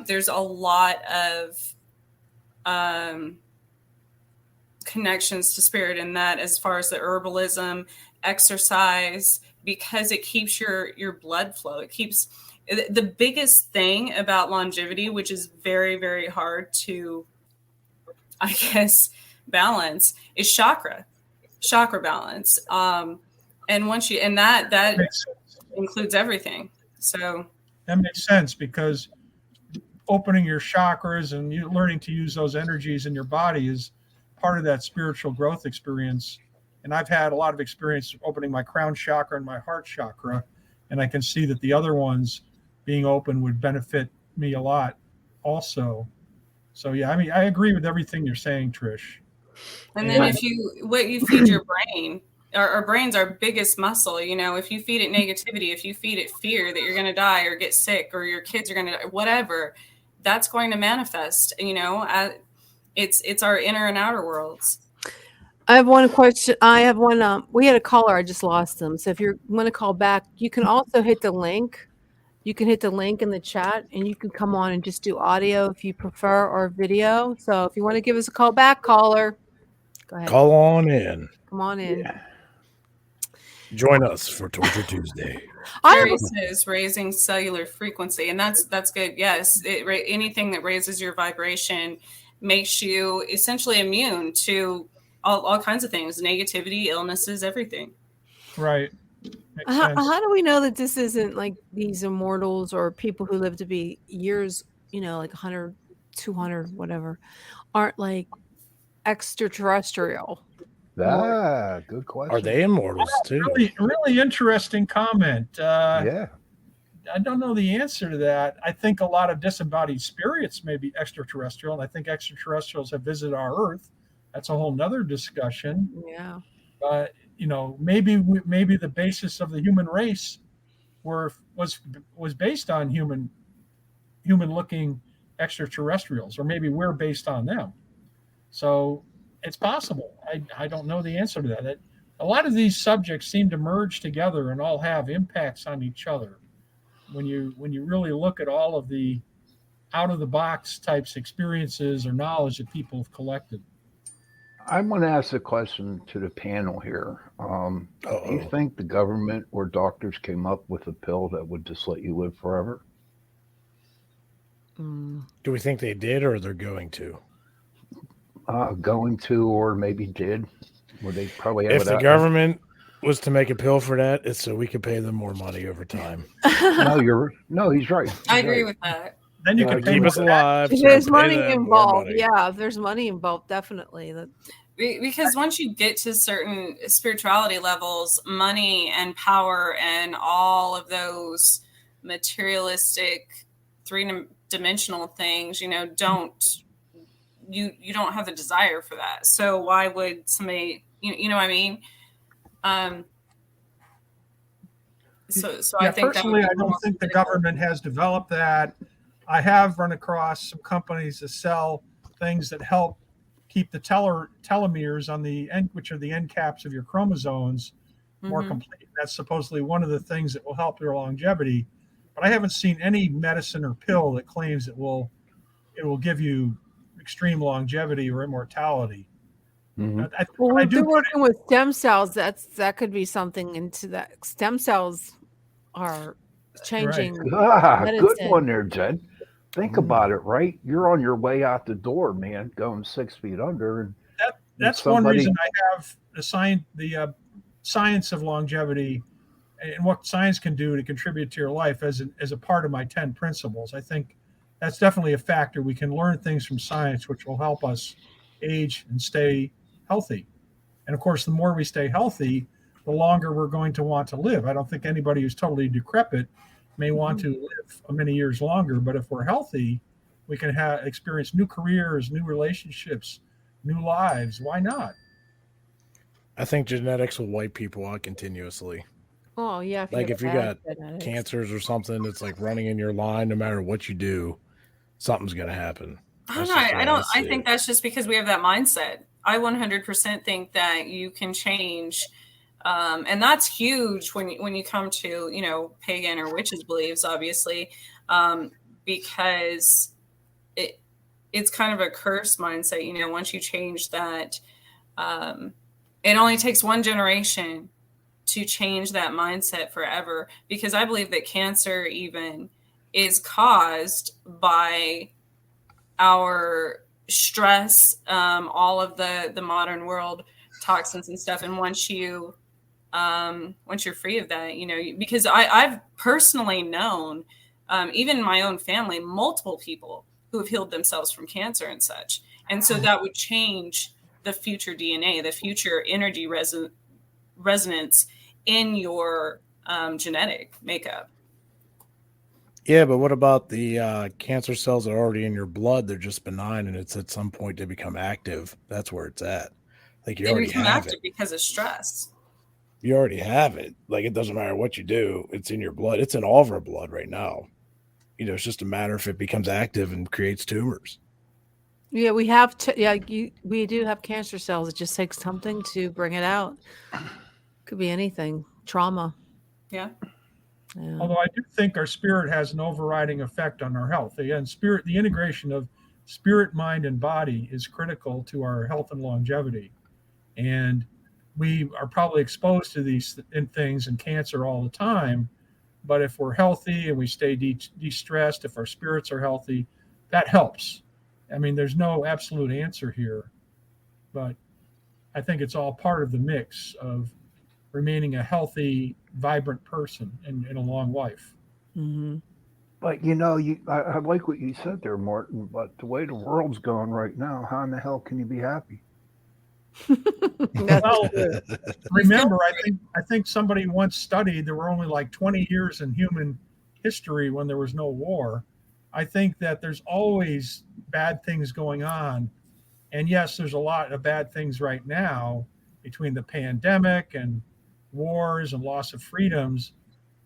S5: there's a lot of connections to spirit in that, as far as the herbalism, exercise, because it keeps your blood flow. It keeps the biggest thing about longevity, which is very, very hard to, I guess, balance, is chakra balance. And once you, and that includes everything. So
S6: that makes sense, because opening your chakras and you learning to use those energies in your body is part of that spiritual growth experience. And I've had a lot of experience opening my crown chakra and my heart chakra, and I can see that the other ones being open would benefit me a lot also. So yeah, I mean, I agree with everything you're saying, Trish.
S5: And then what you feed your brain, our brain's our biggest muscle. If you feed it negativity, if you feed it fear that you're going to die or get sick or your kids are going to die, whatever, that's going to manifest. It's our inner and outer worlds.
S2: I have one question. I have one. We had a caller. I just lost them. So if you want to call back, you can also hit the link. You can hit the link in the chat, and you can come on and just do audio if you prefer, or video. So if you want to give us a call back, caller, go ahead.
S3: Call on in.
S2: Come on in.
S4: Yeah.
S3: Join us for Torture Tuesday.
S5: Jerry says raising cellular frequency, and that's good. Yes, anything that raises your vibration makes you essentially immune to all kinds of things, negativity, illnesses, everything.
S6: Right.
S2: How do we know that this isn't like these immortals or people who live to be years, like 100, 200, whatever, aren't like extraterrestrial?
S4: Good question.
S3: Are they immortals too?
S6: Really interesting comment.
S4: Yeah.
S6: I don't know the answer to that. I think a lot of disembodied spirits may be extraterrestrial, and I think extraterrestrials have visited our Earth. That's a whole nother discussion.
S2: Yeah.
S6: Maybe the basis of the human race was based on human looking extraterrestrials, or maybe we're based on them. So it's possible. I don't know the answer to that. A lot of these subjects seem to merge together and all have impacts on each other. When you really look at all of the out of the box types experiences or knowledge that people have collected.
S4: I want to ask a question to the panel here. Do you think the government or doctors came up with a pill that would just let you live forever?
S3: Do we think they did, or they're going to?
S4: Going to, or maybe did. Well, they probably have
S3: if the government was to make a pill for that, it's so we could pay them more money over time.
S4: No, he's right.
S5: I agree with that.
S6: Then you can
S3: keep us alive.
S2: If there's money involved, if there's money involved, definitely.
S5: Because once you get to certain spirituality levels, money and power and all of those materialistic, three-dimensional things, you don't have the desire for that. So why would somebody, you know what I mean? So I think
S6: personally, I don't think the government has developed that. I have run across some companies that sell things that help keep the telomeres on the end, which are the end caps of your chromosomes, more complete. That's supposedly one of the things that will help your longevity. But I haven't seen any medicine or pill that claims it will give you extreme longevity or immortality.
S2: We're working with stem cells. That could be something into that. Stem cells are changing.
S4: Right. Good one there, Jed. Think about it, right? You're on your way out the door, man, going 6 feet under. And
S6: that's one reason I have the science of longevity and what science can do to contribute to your life as a part of my 10 principles. I think that's definitely a factor. We can learn things from science, which will help us age and stay healthy. And of course, the more we stay healthy, the longer we're going to want to live. I don't think anybody who's totally decrepit may want to live many years longer. But if we're healthy, we can experience new careers, new relationships, new lives. Why not?
S3: I think genetics will wipe people out continuously.
S2: Oh yeah,
S3: Like if you got cancers or something, it's like running in your line. No matter what you do, something's gonna happen.
S5: I think that's just because we have that mindset. I 100% think that you can change, and that's huge when you come to pagan or witches' beliefs, obviously, because it's kind of a cursed mindset. Once you change that, it only takes one generation to change that mindset forever. Because I believe that cancer even is caused by our stress, all of the modern world toxins and stuff. And once you're free of that, because I've personally known, even my own family, multiple people who have healed themselves from cancer and such. And so that would change the future DNA, the future energy resonance in your genetic makeup.
S3: Yeah, but what about the cancer cells that are already in your blood? They're just benign, and it's at some point they become active. That's where it's at. Like you already have it
S5: because of stress.
S3: You already have it. Like it doesn't matter what you do; it's in your blood. It's in all of our blood right now. It's just a matter if it becomes active and creates tumors.
S2: Yeah, we have. We do have cancer cells. It just takes something to bring it out. Could be anything. Trauma.
S5: Yeah.
S6: Although I do think our spirit has an overriding effect on our health. Again, the integration of spirit, mind, and body is critical to our health and longevity. And we are probably exposed to these things and cancer all the time. But if we're healthy and we stay de-stressed, if our spirits are healthy, that helps. I mean, there's no absolute answer here, but I think it's all part of the mix of remaining a healthy, vibrant person in a long life.
S2: Mm-hmm.
S4: But I like what you said there, Martin. But the way the world's going right now, how in the hell can you be happy?
S6: Well, remember, I think somebody once studied there were only like 20 years in human history when there was no war. I think that there's always bad things going on. And yes, there's a lot of bad things right now between the pandemic and wars and loss of freedoms.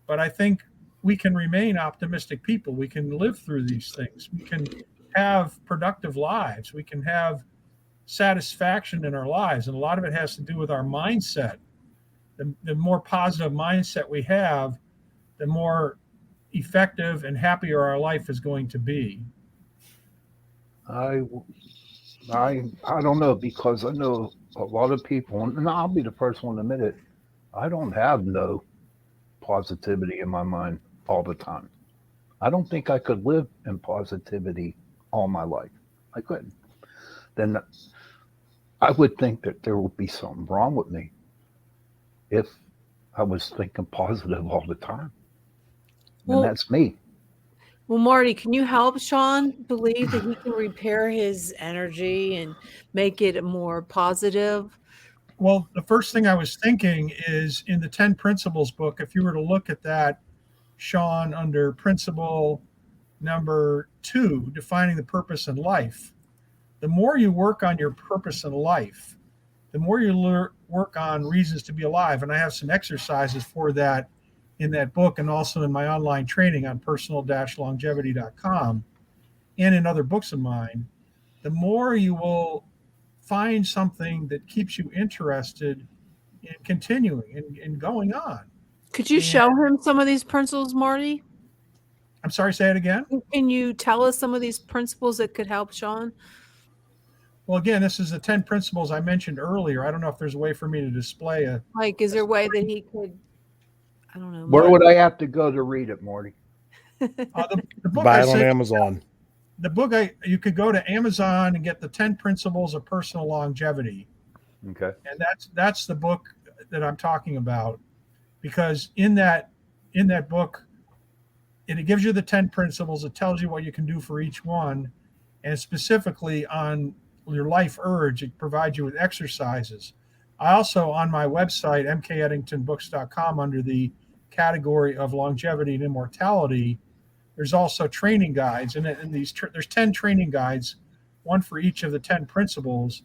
S6: But I think we can remain optimistic people. We can live through these things. We can have productive lives. We can have satisfaction in our lives. And a lot of it has to do with our mindset. The more positive mindset we have, the more effective and happier our life is going to be.
S4: I don't know, because I know a lot of people, and I'll be the first one to admit it, I don't have no positivity in my mind all the time. I don't think I could live in positivity all my life. I couldn't. Then I would think that there would be something wrong with me if I was thinking positive all the time. And that's me.
S2: Well, Marty, can you help Sean believe that he can repair his energy and make it more positive?
S6: Well, the first thing I was thinking is in the 10 Principles book, if you were to look at that, Sean, under principle number 2, defining the purpose in life, the more you work on your purpose in life, the more you work on reasons to be alive. And I have some exercises for that in that book and also in my online training on personal-longevity.com and in other books of mine. The more you will find something that keeps you interested in continuing and going on.
S2: Could you show him some of these principles, Marty?
S6: I'm sorry, say it again.
S2: Can you tell us some of these principles that could help Sean?
S6: Well, again, this is the 10 principles I mentioned earlier. I don't know if there's a way for me to display a.
S2: Like, is there a way that he could? I don't know.
S4: Where would I have to go to read it, Marty?
S6: The book
S3: Buy it on Amazon.
S6: The book, you could go to Amazon and get the 10 Principles of Personal Longevity.
S4: Okay.
S6: And that's the book that I'm talking about, because in that book, it gives you the 10 principles. It tells you what you can do for each one, and specifically on your life urge, it provides you with exercises. I also, on my website, mkettingtonbooks.com, under the category of longevity and immortality, there's also training guides, and there's 10 training guides, one for each of the 10 principles,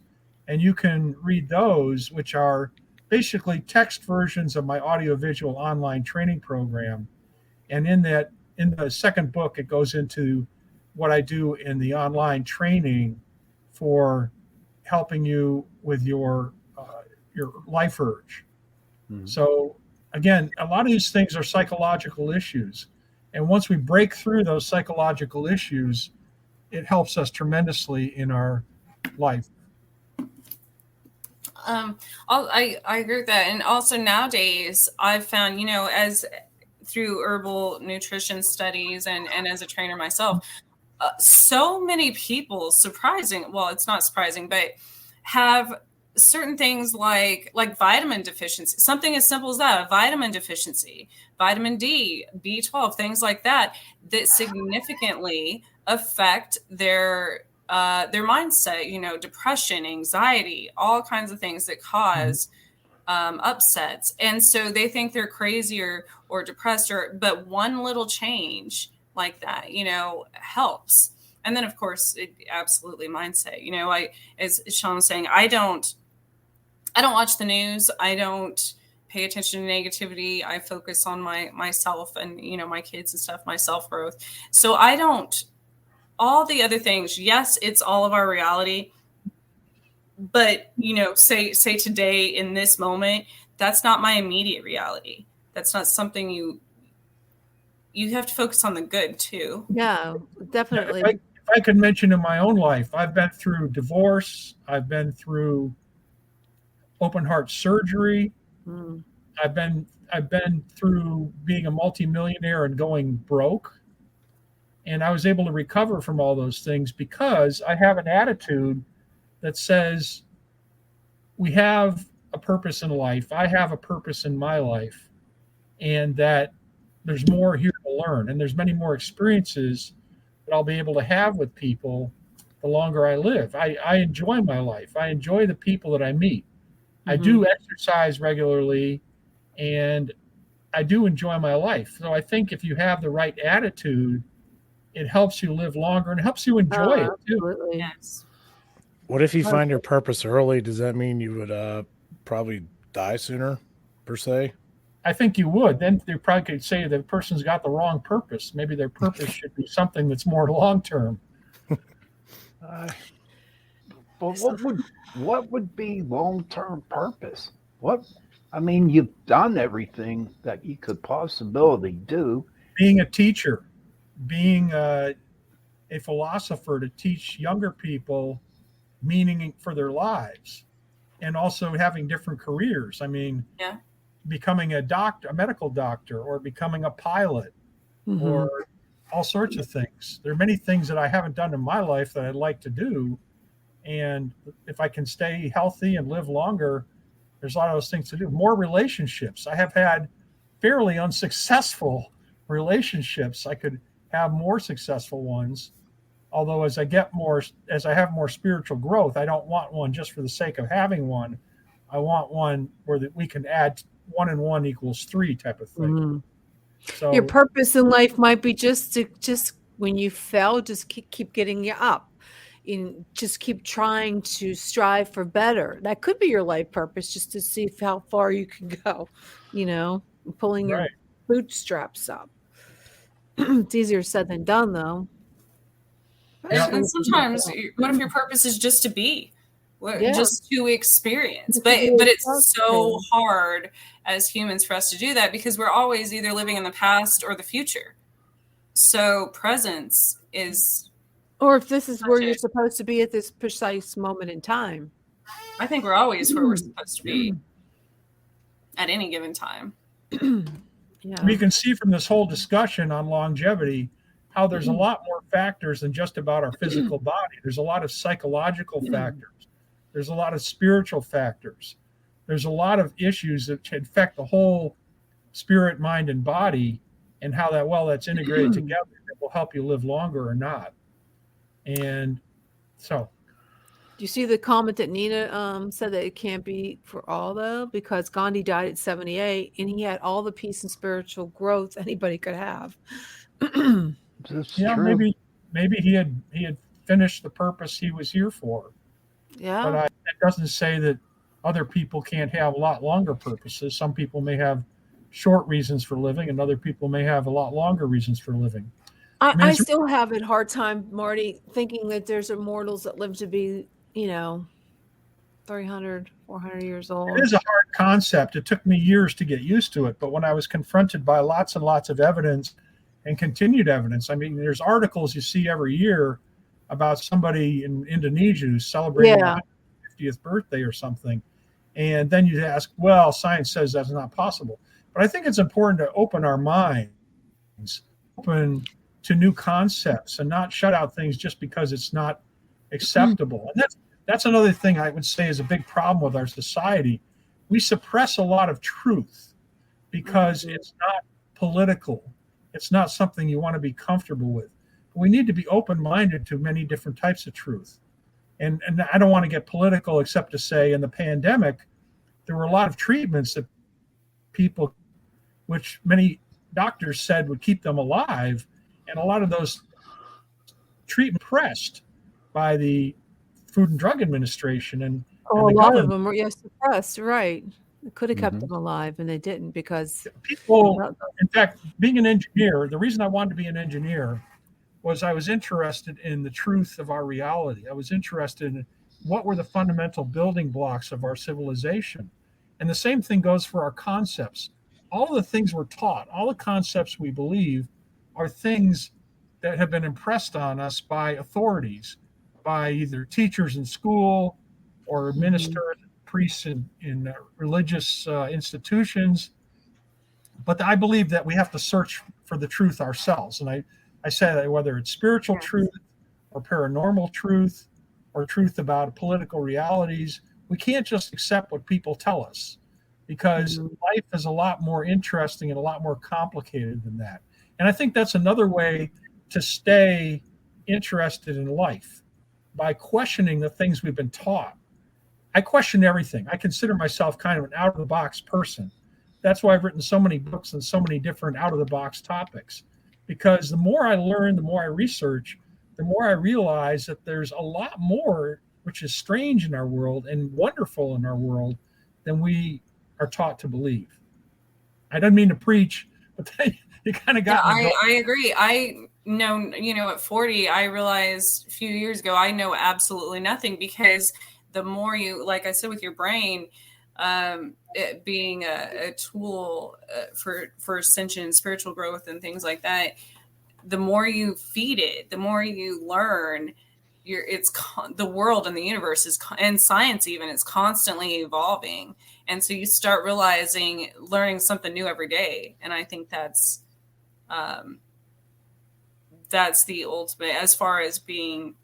S6: and you can read those, which are basically text versions of my audiovisual online training program. And in the second book, it goes into what I do in the online training for helping you with your life urge. Mm-hmm. So again, a lot of these things are psychological issues. And once we break through those psychological issues, it helps us tremendously in our life.
S5: I agree with that. And also nowadays, I've found, as through herbal nutrition studies and as a trainer myself, so many people, it's not surprising, but have certain things like vitamin deficiency, something as simple as that, a vitamin deficiency, vitamin D, B12, things like that significantly affect their mindset, depression, anxiety, all kinds of things that cause upsets. And so they think they're crazy or depressed, but one little change like that, helps. And then of course, absolutely mindset, as Sean was saying, I don't watch the news. I don't pay attention to negativity. I focus on myself and, my kids and stuff, my self-growth. So I don't, all the other things, yes, it's all of our reality. But, say today in this moment, that's not my immediate reality. That's not something you have to focus on the good too.
S2: Yeah, definitely.
S6: If I could mention in my own life, I've been through divorce. I've been through open heart surgery. Mm. I've been through being a multimillionaire and going broke. And I was able to recover from all those things because I have an attitude that says we have a purpose in life. I have a purpose in my life, and that there's more here to learn. And there's many more experiences that I'll be able to have with people the longer I live. I enjoy my life. I enjoy the people that I meet. Mm-hmm. I do exercise regularly, and I do enjoy my life. So I think if you have the right attitude, it helps you live longer and helps you enjoy it too.
S2: Absolutely.
S5: Yes.
S3: What if you find your purpose early? Does that mean you would probably die sooner, per se?
S6: I think you would. Then they probably could say the person's got the wrong purpose. Maybe their purpose should be something that's more long term.
S4: But what would be long term purpose? You've done everything that you could possibly do.
S6: Being a teacher, being a philosopher to teach younger people meaning for their lives, and also having different careers. Becoming a doctor, a medical doctor, or becoming a pilot, mm-hmm. or all sorts of things. There are many things that I haven't done in my life that I'd like to do. And if I can stay healthy and live longer, there's a lot of those things to do. More relationships. I have had fairly unsuccessful relationships. I could have more successful ones. Although as I have more spiritual growth, I don't want one just for the sake of having one. I want one where that we can add 1 and 1 equals 3 type of thing.
S2: Mm-hmm.
S6: So
S2: your purpose in life might be just when you fell, just keep getting you up. Just keep trying to strive for better. That could be your life purpose, just to see how far you can go, pulling your bootstraps up. It's easier said than done, though.
S5: And sometimes, what if your purpose is just to be, just to experience? But it's so hard as humans for us to do that because we're always either living in the past or the future. So presence is...
S2: Or if this is where you're supposed to be at this precise moment in time.
S5: I think we're always where we're supposed to be at any given time.
S2: Yeah.
S6: You can see from this whole discussion on longevity how there's a lot more factors than just about our physical body. There's a lot of psychological factors. There's a lot of spiritual factors. There's a lot of issues that affect the whole spirit, mind, and body, and how that's integrated together that will help you live longer or not. And so
S2: Do you see the comment that Nina said that it can't be for all though, because Gandhi died at 78 and he had all the peace and spiritual growth anybody could have.
S4: That's
S6: Yeah,
S4: true.
S6: maybe he had finished the purpose he was here for.
S2: Yeah.
S6: But it doesn't say that other people can't have a lot longer purposes. Some people may have short reasons for living, and other people may have a lot longer reasons for living.
S2: I still have a hard time, Marty, thinking that there's immortals that live to be, 300, 400 years old.
S6: It is a hard concept. It took me years to get used to it. But when I was confronted by lots and lots of evidence and continued evidence, I mean, there's articles you see every year about somebody in Indonesia who's celebrating their 50th birthday or something. And then you ask, well, science says that's not possible. But I think it's important to open our minds, open to new concepts, and not shut out things just because it's not acceptable. And that's another thing I would say is a big problem with our society. We suppress a lot of truth because it's not political. It's not something you want to be comfortable with. But we need to be open-minded to many different types of truth. And I don't want to get political except to say in the pandemic, there were a lot of treatments that people, which many doctors said would keep them alive. And a lot of those treatments pressed by the Food and Drug Administration and
S2: a lot of them were suppressed, right? It could have kept them alive, and they didn't because
S6: people. In fact, being an engineer, the reason I wanted to be an engineer was I was interested in the truth of our reality. I was interested in what were the fundamental building blocks of our civilization, and the same thing goes for our concepts. All the things we're taught, all the concepts we believe, are things that have been impressed on us by authorities, by either teachers in school or ministers, priests in religious institutions. But I believe that we have to search for the truth ourselves. And I say that whether it's spiritual truth or paranormal truth or truth about political realities, we can't just accept what people tell us, because life is a lot more interesting and a lot more complicated than that. And I think that's another way to stay interested in life, by questioning the things we've been taught. I question everything. I consider myself kind of an out-of-the-box person. That's why I've written so many books on so many different out-of-the-box topics, because the more I learn, the more I research, the more I realize that there's a lot more which is strange in our world and wonderful in our world than we are taught to believe. I don't mean to preach, but you kind of got me.
S5: I agree. I know, at 40, I realized a few years ago, I know absolutely nothing, because the more you, like I said, with your brain, it being a tool for ascension and spiritual growth and things like that, the more you feed it, the more you learn, the world and the universe and science even is constantly evolving. And so you start learning something new every day. And I think that's the ultimate as far as being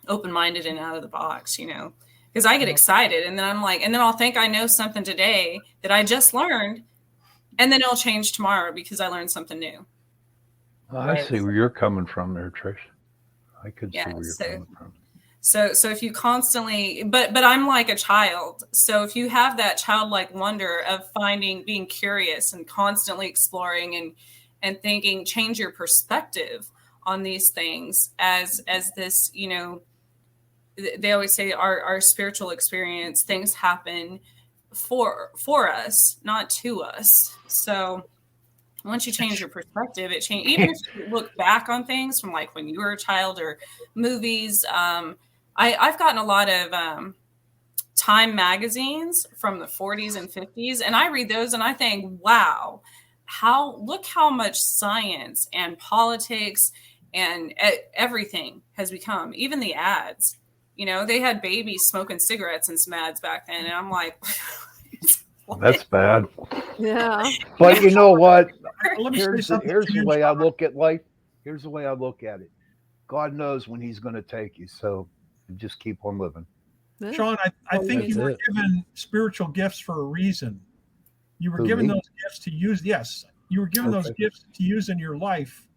S5: open-minded and out of the box, because I get excited and then I'm like, and then I'll think I know something today that I just learned, and then it'll change tomorrow because I learned something new.
S4: I see where you're coming from there, Trish. I could see where you're coming from.
S5: So if you constantly, but I'm like a child. So if you have that childlike wonder of being curious and constantly exploring and thinking, change your perspective on these things as this, they always say our spiritual experience, things happen for us, not to us. So once you change your perspective, it changes. Even if you look back on things from like when you were a child or movies, I've gotten a lot of Time magazines from the 40s and 50s, and I read those and I think, wow, look how much science and politics and everything has become. Even the ads, they had babies smoking cigarettes in some ads back then, and I'm like,
S4: that's bad.
S2: Yeah.
S4: But you know what? Here's the way I look at life. Here's the way I look at it. God knows when he's going to take you. So just keep on living.
S6: Sean, I think you were given spiritual gifts for a reason. You were given those gifts to use. Yes, you were given those gifts to use in your life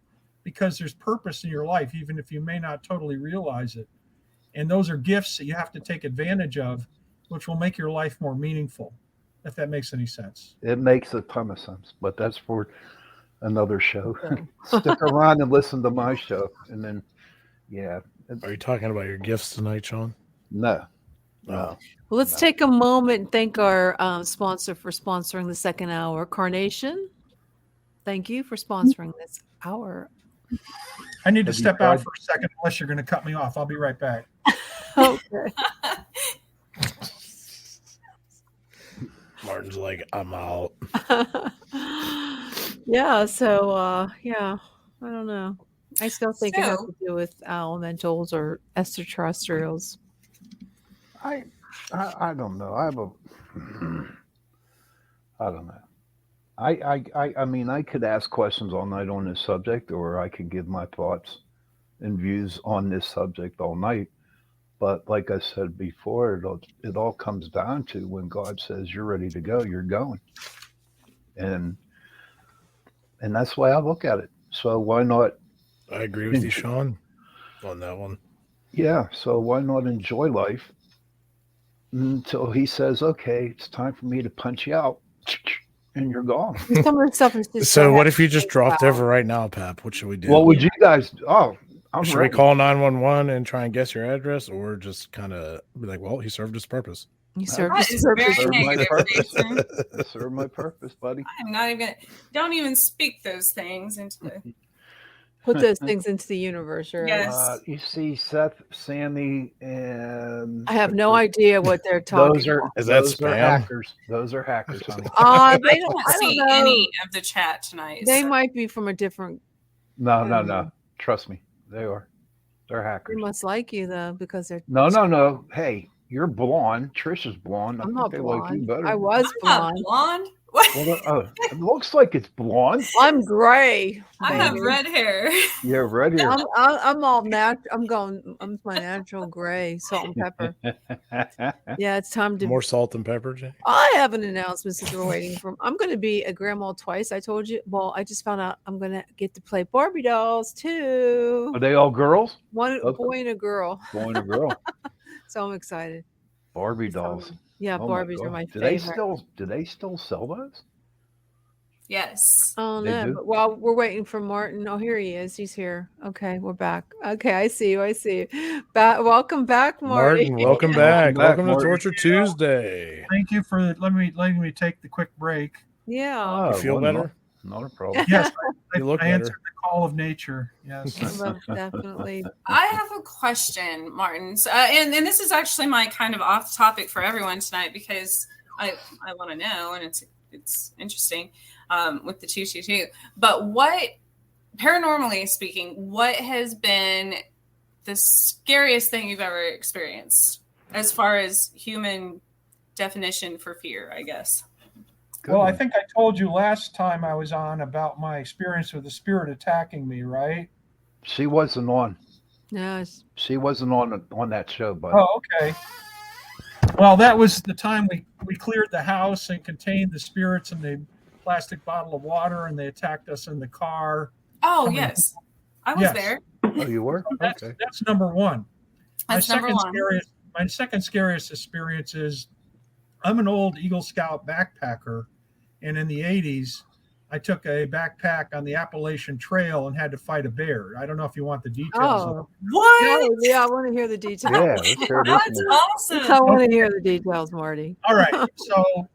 S6: because there's purpose in your life, even if you may not totally realize it. And those are gifts that you have to take advantage of, which will make your life more meaningful, if that makes any sense.
S4: It makes a ton of sense, but that's for another show. Stick around and listen to my show. And then, yeah.
S3: Are you talking about your gifts tonight, Sean?
S4: No.
S3: No.
S2: Well, let's take a moment and thank our sponsor for sponsoring the second hour, Carnation. Thank you for sponsoring this hour.
S6: I need to step out for a second, unless you're going to cut me off. I'll be right back.
S2: Okay.
S3: Martin's like, I'm out.
S2: Yeah. So, yeah, I don't know. I still think it has
S5: So-
S2: to do with elementals or extraterrestrials.
S4: I don't know. I don't know. I mean, I could ask questions all night on this subject, or I could give my thoughts and views on this subject all night. But like I said before, it all comes down to when God says you're ready to go, you're going. And that's the way I look at it. So why not?
S3: I agree with you, Sean, on that one.
S4: Yeah. So why not enjoy life until he says, okay, it's time for me to punch you out, and you're gone.
S2: Some of the stuff is just
S3: So what if you just dropped over right now, Pap? What should we do?
S4: What would you guys? Oh, I'm
S3: should
S4: ready.
S3: we call 911 and try and guess your address, or just kind of be like, well, he served his purpose?
S2: You serve
S5: That is very
S4: Serve my
S5: negative,
S4: purpose.
S5: Jason.
S4: Serve my purpose, buddy.
S5: I'm not even gonna. Don't even speak those things into the.
S2: put those things into the universe, right?
S5: Yes.
S4: You see, Seth, Sammy, and
S2: I have no idea what they're talking
S4: those are
S2: about.
S3: Is that
S4: those are
S3: spam?
S4: hackers. Those are hackers, honey.
S2: They
S5: I
S2: don't,
S5: don't
S2: I don't
S5: see
S2: know.
S5: any of the chat tonight.
S2: They
S5: so-
S2: might be from a different.
S4: No. Trust me, they are. They're
S2: They
S4: hackers.
S2: must like you though, because they're.
S4: No. Hey, you're blonde. Trish is blonde. I
S2: I'm
S4: think
S2: not
S4: they like you
S2: blonde.
S4: better.
S2: I was
S5: I'm not
S2: blonde.
S5: blonde. What?
S4: Well, it looks like it's blonde.
S2: I'm gray.
S5: I have
S2: baby.
S5: red hair.
S4: Yeah, right here.
S2: I'm all natural. I'm my natural gray, salt and pepper. Yeah, it's time to.
S3: More salt and pepper, Jay?
S2: I have an announcement since we're waiting for. I'm going to be a grandma twice. I told you. Well, I just found out I'm going to get to play Barbie dolls too.
S4: Are they all girls?
S2: One
S4: Okay.
S2: boy and a girl.
S4: Boy and a girl.
S2: So I'm excited.
S4: Barbie dolls.
S2: Yeah,
S4: Oh my
S2: Barbies are
S4: God.
S2: my
S4: Do
S2: favorite.
S4: they still sell those?
S5: Yes.
S2: Oh
S4: They
S2: no!
S4: do?
S2: But while we're waiting for Martin, oh here he is. He's here. Okay, we're back. Okay, I see you. Welcome back, Marty.
S3: Martin, welcome back.
S4: back,
S3: Welcome to
S4: Martin.
S3: Torture Tuesday.
S6: Thank you for letting me take the quick break.
S2: Yeah.
S3: You feel
S4: well,
S3: better?
S4: Not a problem.
S6: Yes,
S3: You look
S6: I answered
S3: better.
S6: the call of nature. Yes.
S2: Well, definitely.
S5: I have a question, Martin. And this is actually my kind of off topic for everyone tonight because I want to know, and it's interesting with the 222. But what, paranormally speaking, what has been the scariest thing you've ever experienced as far as human definition for fear, I guess?
S6: Well, I think I told you last time I was on about my experience with the spirit attacking me, right?
S4: She wasn't on.
S2: Yes.
S4: She wasn't on that show, but
S6: Oh, okay. Well, that was the time we cleared the house and contained the spirits in the plastic bottle of water, and they attacked us in the car.
S5: Oh, yes. I was
S6: Yes.
S5: there.
S4: oh, you were okay.
S6: That's number one.
S5: That's number one.
S6: My second scariest experience is I'm an old Eagle Scout backpacker, and in the 80s, I took a backpack on the Appalachian Trail and had to fight a bear. I don't know if you want the details. of
S2: Oh,
S5: What?
S2: no, yeah. I want to hear the details.
S4: Yeah, let's hear this
S5: That's
S4: one.
S5: awesome.
S2: I want to hear the details, Marty.
S6: All right. So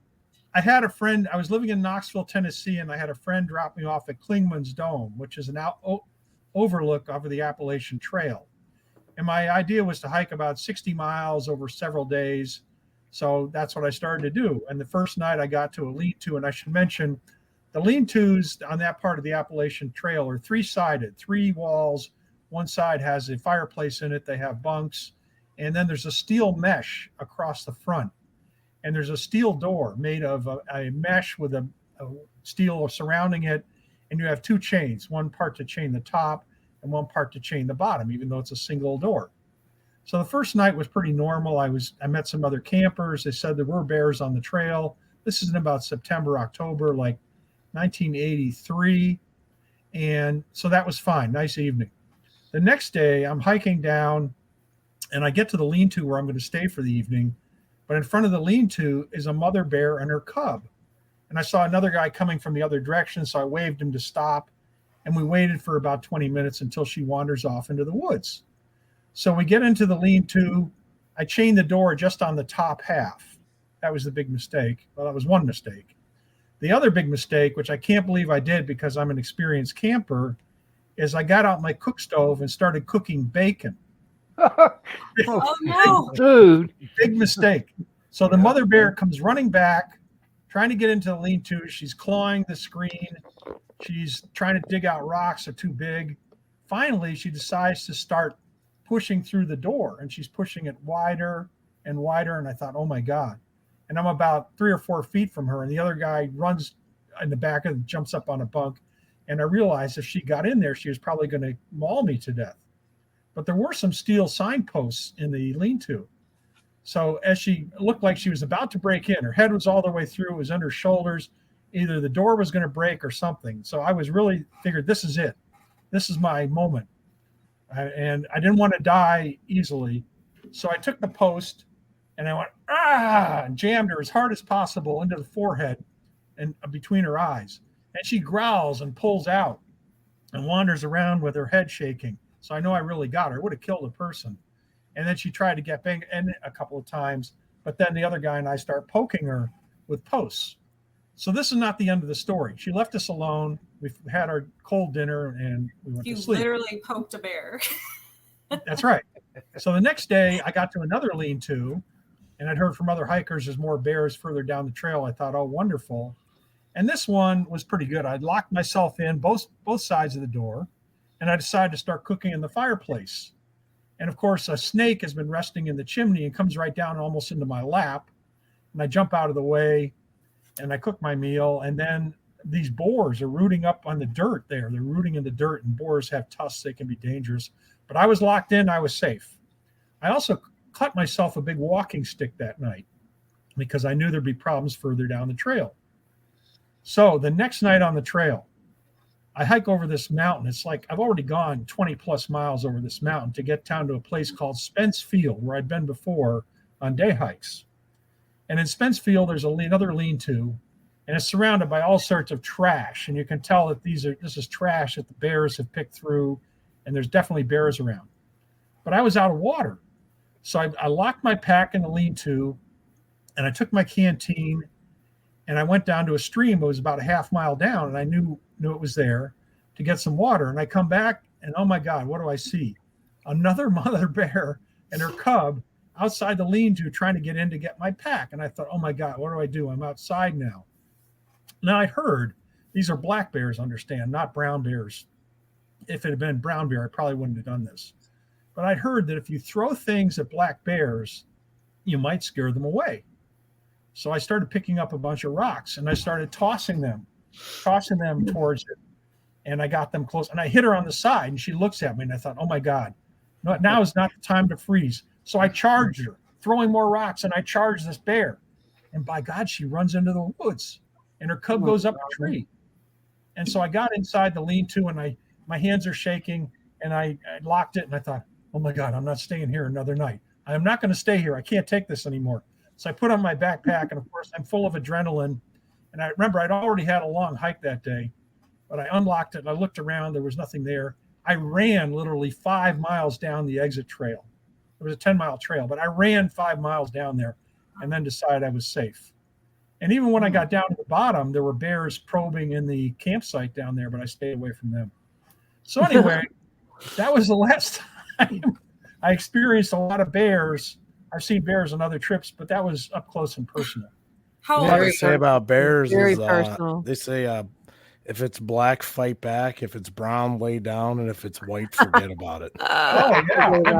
S6: I had a friend, I was living in Knoxville, Tennessee, and I had a friend drop me off at Klingman's Dome, which is an overlook over the Appalachian Trail. And my idea was to hike about 60 miles over several days. So that's what I started to do. And the first night I got to a lean-to, and I should mention the lean-tos on that part of the Appalachian Trail are three-sided, 3 walls. One side has a fireplace in it. They have bunks. And then there's a steel mesh across the front. And there's a steel door made of a mesh with a steel surrounding it. And you have 2 chains, one part to chain the top and one part to chain the bottom, even though it's a single door. So the first night was pretty normal. I met some other campers. They said there were bears on the trail. This is in about September, October, like 1983. And so that was fine. Nice evening. The next day I'm hiking down And I get to the lean-to where I'm going to stay for the evening. But in front of the lean-to is a mother bear and her cub. And I saw another guy coming from the other direction, so I waved him to stop. And we waited for about 20 minutes until she wanders off into the woods. So we get into the lean-to. I chained the door just on the top half. That was the big mistake. Well, that was one mistake. The other big mistake, which I can't believe I did because I'm an experienced camper, is I got out my cook stove and started cooking bacon.
S5: Oh, no.
S4: Dude.
S6: Big mistake. So the mother bear comes running back, trying to get into the lean-to. She's clawing the screen. She's trying to dig out rocks that are too big. Finally, she decides to start pushing through the door, and she's pushing it wider and wider. And I thought, oh my God. And I'm about 3 or 4 feet from her. And the other guy runs in the back and jumps up on a bunk. And I realized if she got in there, she was probably going to maul me to death. But there were some steel signposts in the lean-to. So as she looked like she was about to break in, her head was all the way through, it was under her shoulders. Either the door was going to break or something. So I was really figured, this is it. This is my moment. And I didn't want to die easily. So I took the post and I went, and jammed her as hard as possible into the forehead and between her eyes. And she growls and pulls out and wanders around with her head shaking. So I know I really got her. It would have killed a person. And then she tried to get banged in a couple of times. But then the other guy and I start poking her with posts. So this is not the end of the story. She left us alone. We had our cold dinner and we went to sleep.
S5: You literally poked a bear.
S6: That's right. So the next day I got to another lean-to, and I'd heard from other hikers there's more bears further down the trail. I thought, oh, wonderful. And this one was pretty good. I'd locked myself in both sides of the door, and I decided to start cooking in the fireplace. And of course, a snake has been resting in the chimney and comes right down almost into my lap. And I jump out of the way and I cook my meal. And then these boars are rooting up on the dirt there. They're rooting in the dirt, and boars have tusks. They can be dangerous. But I was locked in. I was safe. I also cut myself a big walking stick that night because I knew there'd be problems further down the trail. So the next night on the trail, I hike over this mountain. It's like I've already gone 20 plus miles over this mountain to get down to a place called Spence Field, where I'd been before on day hikes. And in Spence Field, there's another lean-to, and it's surrounded by all sorts of trash. And you can tell that this is trash that the bears have picked through, and there's definitely bears around. But I was out of water. So I locked my pack in the lean-to, and I took my canteen, and I went down to a stream that was about a half mile down, and I knew it was there to get some water. And I come back, and oh my God, what do I see? Another mother bear and her cub outside the lean-to trying to get in to get my pack. And I thought, oh my God, what do I do? I'm outside now. Now I heard these are black bears, understand, not brown bears. If it had been brown bear, I probably wouldn't have done this. But I'd heard that if you throw things at black bears, you might scare them away. So I started picking up a bunch of rocks and I started tossing them towards it. And I got them close and I hit her on the side and she looks at me and I thought, oh my God, now is not the time to freeze. So I charged her, throwing more rocks, and I charged this bear. And by God, she runs into the woods and her cub goes up a tree. And so I got inside the lean-to and my hands are shaking and I locked it and I thought, oh my God, I'm not staying here another night. I am not going to stay here. I can't take this anymore. So I put on my backpack, and of course I'm full of adrenaline. And I remember I'd already had a long hike that day, but I unlocked it and I looked around. There was nothing there. I ran literally 5 miles down the exit trail. It was a 10-mile trail, but I ran 5 miles down there and then decided I was safe. And even when I got down to the bottom, there were bears probing in the campsite down there, but I stayed away from them. So anyway, that was the last time I experienced a lot of bears. I've seen bears on other trips, but that was up close and personal.
S5: How
S3: What they say about bears
S2: Very
S3: is
S2: personal.
S3: they say if it's black, fight back. If it's brown, lay down. And if it's white, forget about it.
S6: Oh, yeah.
S2: Forget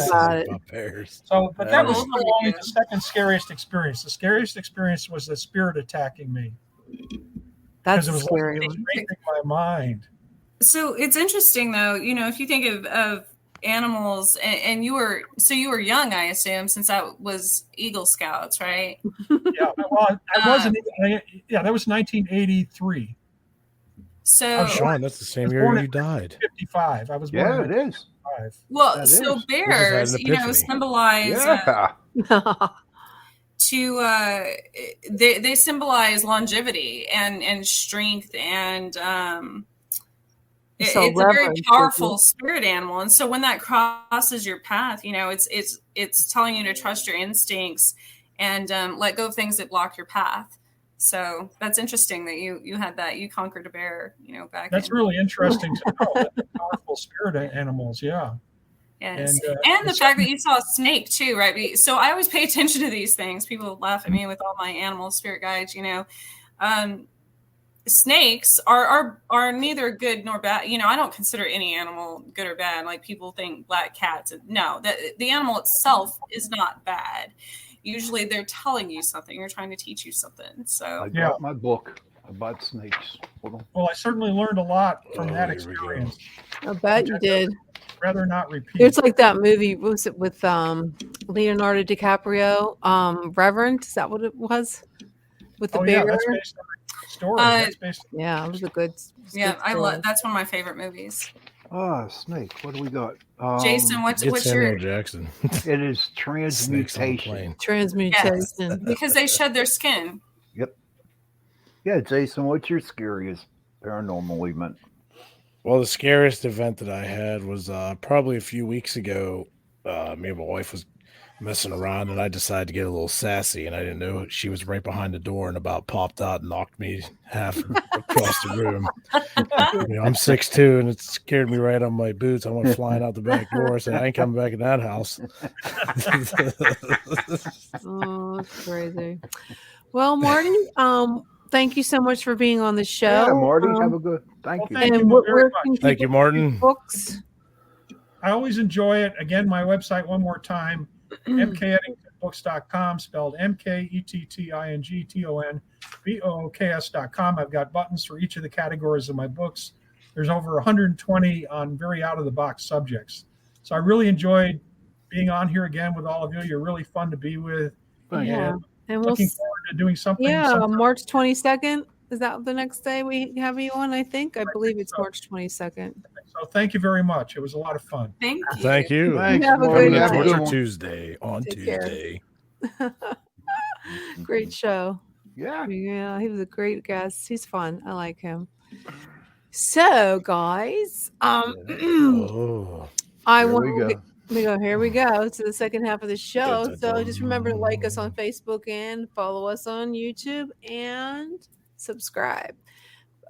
S2: about it.
S3: Bears.
S6: So, but that was
S5: Oh,
S6: still only the second scariest experience. The scariest experience was the spirit attacking me.
S2: That's
S6: Because it was
S2: scary.
S6: like racing my mind.
S5: So it's interesting though, if you think of animals and you were young, I assume, since that was Eagle Scouts, right?
S6: Yeah, well, I wasn't. Yeah, that was 1983.
S5: So
S3: Oh, Sean, that's the same
S6: was
S3: year
S6: born
S3: you
S6: in
S3: died.
S6: 55. I was born.
S4: Yeah,
S6: in
S4: it is.
S5: Well,
S4: That
S5: so
S4: is.
S5: bears,
S3: We just had an epiphany.
S5: symbolize
S4: Yeah.
S5: they symbolize longevity and strength, and
S2: So
S5: it's a very
S2: reverence,
S5: powerful spirit animal. And so when that crosses your path, it's telling you to trust your instincts and let go of things that block your path. So that's interesting that you had that. You conquered a bear, back.
S6: That's really interesting to know that they're powerful spirit animals. Yeah.
S5: Yes. And the fact that you saw a snake too, right? So I always pay attention to these things. People laugh at me with all my animal spirit guides, snakes are neither good nor bad. I don't consider any animal good or bad. Like people think black cats. No, that the animal itself is not bad. Usually they're telling you something. They're trying to teach you something. So
S4: I got my book about snakes.
S6: Well, I certainly learned a lot from that
S3: here we go.
S6: experience.
S2: I bet you did.
S6: Rather not repeat.
S2: It's like that movie. What was it with Leonardo DiCaprio? Reverend, is that what it was? With the bear.
S6: Yeah, that's based on a true story.
S2: Yeah, it was a good.
S5: I love. That's one of my favorite movies.
S4: Snake. What do we got?
S5: Jason, what's
S3: Samuel
S5: your
S3: Jackson?
S4: It is transmutation.
S2: Transmutation.
S5: Yes, because they shed their skin.
S4: Yep. Yeah, Jason, what's your scariest paranormal event?
S3: Well, the scariest event that I had was probably a few weeks ago. Me and my wife was messing around, and I decided to get a little sassy, and I didn't know she was right behind the door and about popped out and knocked me half across the room. I'm 6'2", and it scared me right on my boots. I went flying out the back door. I said, I ain't coming back in that house.
S2: Oh, that's crazy. Well, Marty, thank you so much for being on the show.
S4: Yeah, Marty, have a good. Thank you.
S6: Thank
S2: And
S6: you very much.
S3: Thank you, Martin.
S2: Books.
S6: I always enjoy it. Again, my website one more time, mkettingtonbooks.com, spelled mkettingtonbooks.com. I've got buttons for each of the categories of my books. There's over 120 on very out-of-the-box subjects. So I really enjoyed being on here again with all of you. You're really fun to be with.
S2: Yeah. And
S6: looking forward to doing something.
S2: March 22nd. Is that the next day we have you on? I believe it's March 22nd.
S6: So thank you very much. It was a lot of fun.
S5: Thank you.
S3: Thank you.
S4: Thanks,
S2: Have a
S4: Marty.
S2: good
S4: Have a
S2: night.
S4: good one.
S3: Tuesday on
S2: Take care.
S3: Tuesday.
S2: Great show.
S4: Yeah.
S2: Yeah, he was a great guest. He's fun. I like him. So, guys,
S3: Oh,
S2: I
S4: Here
S2: want
S4: we go.
S2: Here we go to the second half of the show. So just remember to like us on Facebook and follow us on YouTube and subscribe.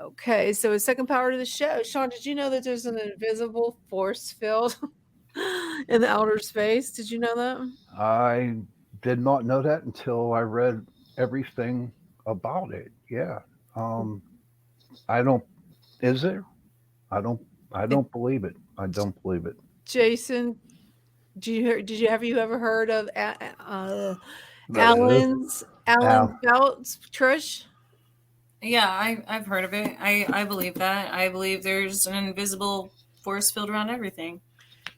S2: Okay, so a second power to the show. Sean, did you know that there's an invisible force field in the outer space? Did you know that?
S4: I did not know that until I read everything about it. Yeah. I don't. Is there? I don't believe it. I don't believe it.
S2: Jason, have you ever heard of Alan's belts, Trish?
S5: Yeah, I've heard of it. I believe that. I believe there's an invisible force field around everything.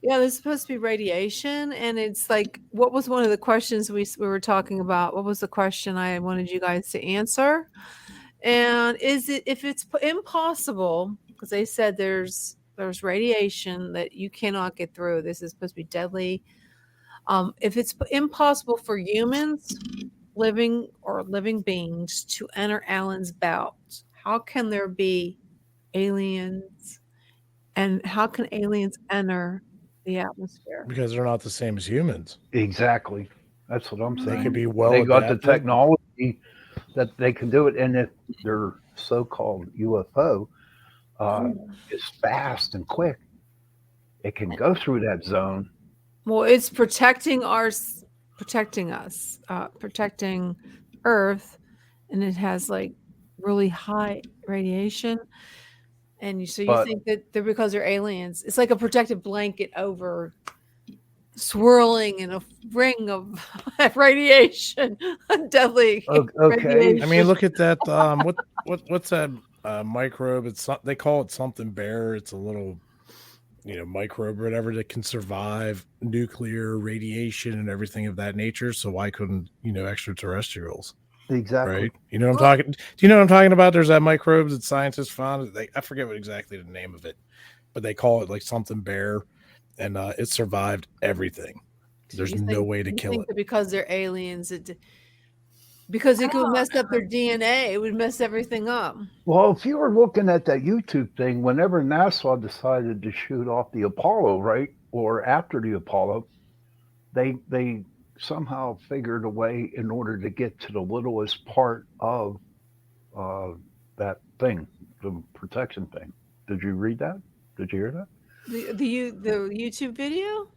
S2: Yeah, there's supposed to be radiation, and it's like, what was one of the questions we were talking about? What was the question I wanted you guys to answer? And if it's impossible, because they said there's radiation that you cannot get through. This is supposed to be deadly. If it's impossible for humans, living beings, to enter Alan's belt, how can there be aliens? And how can aliens enter the atmosphere?
S3: because they're not the same as humans.
S4: Exactly. That's what I'm saying.
S3: They could be well.
S4: They got the
S3: adapted.
S4: technology that they can do it, and if their so-called UFO is fast and quick, it can go through that zone.
S2: Well, it's protecting us, protecting Earth, and it has like really high radiation. And you think that they're because they're aliens. It's like a protective blanket over swirling in a ring of radiation, deadly.
S4: Okay.
S2: Radiation.
S3: I mean, look at that. What's that microbe? They call it something bear. It's a little, microbe or whatever that can survive nuclear radiation and everything of that nature. So why couldn't extraterrestrials?
S4: Exactly.
S3: Right. You know what I'm talking. Do you know what I'm talking about? There's that microbe that scientists found. I forget what exactly the name of it, but they call it like something bear, and it survived everything. There's
S2: You
S3: no
S2: think-
S3: way to
S2: you
S3: kill
S2: think
S3: it.
S2: that because they're aliens, because it could mess up their DNA, it would mess everything up.
S4: Well, if you were looking at that YouTube thing, whenever NASA decided to shoot off the Apollo, right, or after the Apollo, they somehow figured a way in order to get to the littlest part of that thing, the protection thing. Did you read that? Did you hear that?
S2: The YouTube video.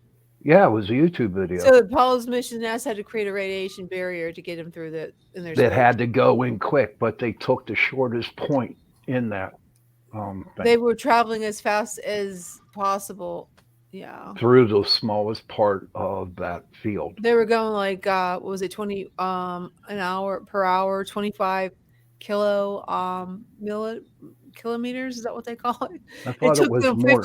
S4: Yeah, it was a YouTube video.
S2: So Apollo's mission, NASA had to create a radiation barrier to get them through in their
S4: That
S2: space.
S4: had to go in quick, but they took the shortest point in that thing.
S2: They were traveling as fast as possible. Yeah.
S4: Through the smallest part of that field.
S2: They were going like what was it, 20 an hour per hour, 25 kilometers, is that what they call it?
S4: I thought it was more.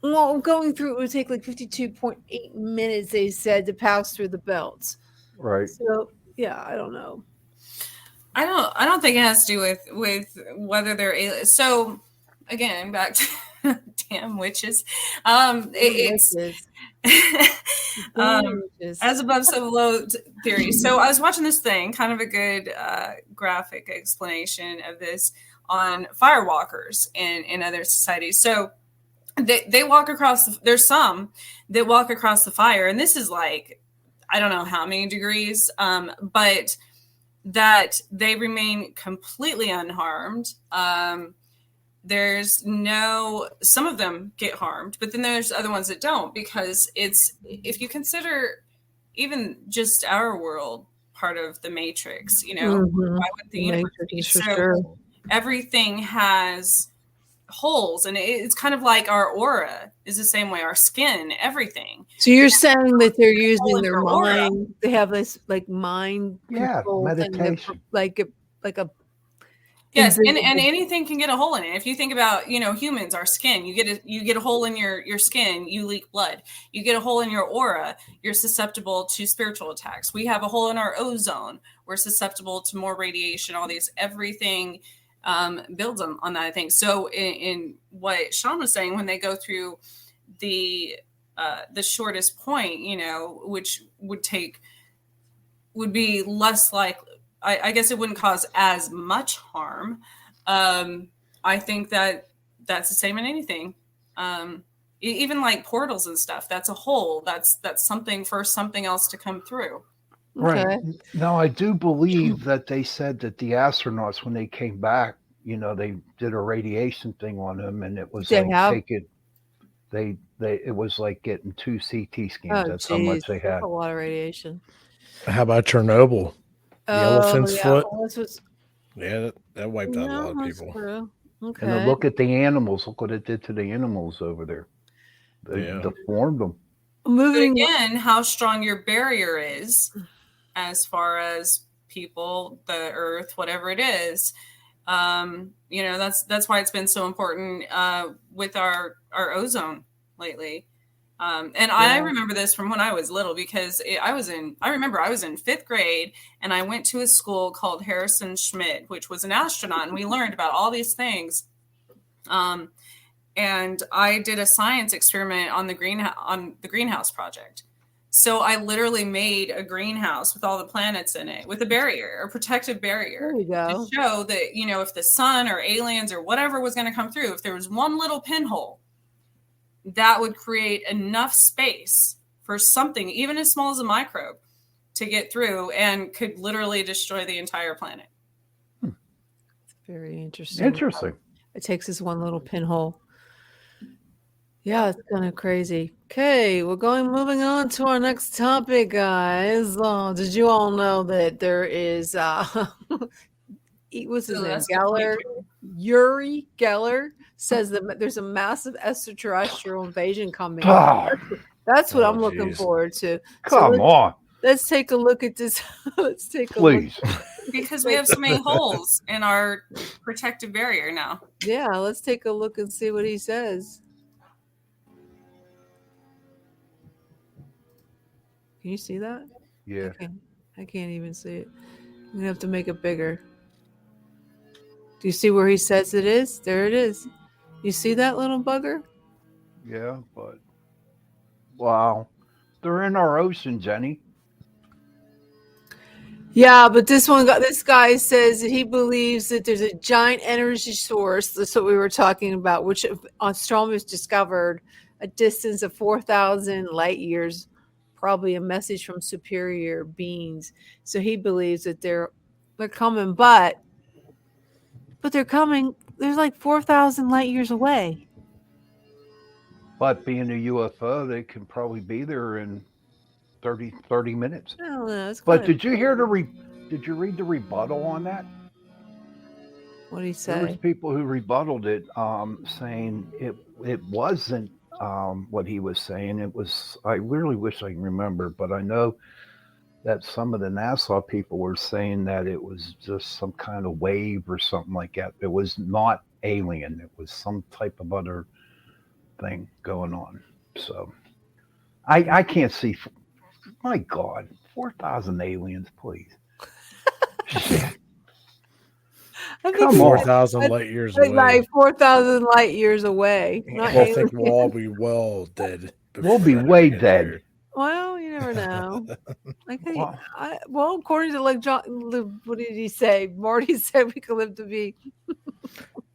S2: Well, going through it would take like 52.8 minutes, they said, to pass through the belts.
S4: Right.
S2: So yeah, I don't know.
S5: I don't think it has to do with whether they're aliens. So again, back to damn witches. It's as above, so below theory. So I was watching this thing, kind of a good graphic explanation of this on firewalkers in other societies. So they walk across. There's some that walk across the fire, and this is like, I don't know how many degrees, but that they remain completely unharmed. There's some of them get harmed, but then there's other ones that don't, because if you consider even just our world part of the Matrix, why would the universe be? So sure. Everything has holes, and it's kind of like our aura is the same way, our skin, everything.
S2: So you're saying that they're using their mind, they have this like mind
S4: meditation,
S2: like a
S5: yes, and anything can get a hole in it. If you think about, humans, our skin, you get a hole in your skin, you leak blood. You get a hole in your aura, you're susceptible to spiritual attacks. We have a hole in our ozone, we're susceptible to more radiation, all these, everything builds on that, I think. So in what Sean was saying, when they go through the shortest point, which would be less likely, I guess it wouldn't cause as much harm. I think that's the same in anything. Even like portals and stuff, that's a hole. That's something for something else to come through.
S4: Right. Okay. Now, I do believe that they said that the astronauts, when they came back, they did a radiation thing on them, and it was it was like getting 2 CT scans. That's how much they had.
S2: That's a lot of radiation.
S3: How about Chernobyl? The elephant's foot.
S2: Well,
S3: that wiped out a lot of people.
S2: True. Okay.
S4: And look at the animals. Look what it did to the animals over there. They deformed them.
S5: But again, how strong your barrier is, as far as people, the earth, whatever it is, that's why it's been so important with our ozone lately. I remember this from when I was little, because I remember I was in 5th grade, and I went to a school called Harrison Schmidt, which was an astronaut, and we learned about all these things. And I did a science experiment on the greenhouse project. So I literally made a greenhouse with all the planets in it, with a barrier, a protective barrier,
S2: there you go,
S5: to show that, if the sun or aliens or whatever was going to come through, if there was one little pinhole, that would create enough space for something, even as small as a microbe, to get through, and could literally destroy the entire planet.
S2: It's very interesting.
S4: Interesting.
S2: It takes us one little pinhole. Yeah, it's kind of crazy. Okay, moving on to our next topic, guys. Did you all know that there is what's his name? Geller? Uri Geller says that there's a massive extraterrestrial invasion coming. That's what I'm looking forward to.
S4: Come on.
S2: Let's take a look at this. Let's take a
S4: Please.
S2: Look.
S5: Because we have so many holes in our protective barrier now.
S2: Yeah, let's take a look and see what he says. Can you see that?
S4: Yeah.
S2: I can't even see it. I'm going to have to make it bigger. Do you see where he says it is? There it is. You see that little bugger?
S4: Yeah, but wow, they're in our ocean, Jenny.
S2: Yeah, but this guy says that he believes that there's a giant energy source. That's what we were talking about, which astronomers discovered a distance of 4,000 light years, probably a message from superior beings. So he believes that they're coming, but they're coming. There's like 4,000 light years away.
S4: But being a UFO, they can probably be there in 30 minutes.
S2: I don't know.
S4: But did you hear did you read the rebuttal on that?
S2: What did he
S4: There was
S2: say?
S4: people who rebutted it, saying it wasn't what he was saying. It was. I really wish I can remember, but I know that some of the NASA people were saying that it was just some kind of wave or something like that. It was not alien. It was some type of other thing going on. So I can't see. My God, 4,000 aliens, please. Shit. Come on.
S3: 4,000 light years away.
S2: Like 4,000 light years away.
S3: I think we'll all be well dead.
S4: We'll be way dead.
S3: Here.
S2: Well, you never know. Well, according to like John, what did he say? Marty said we could live to be.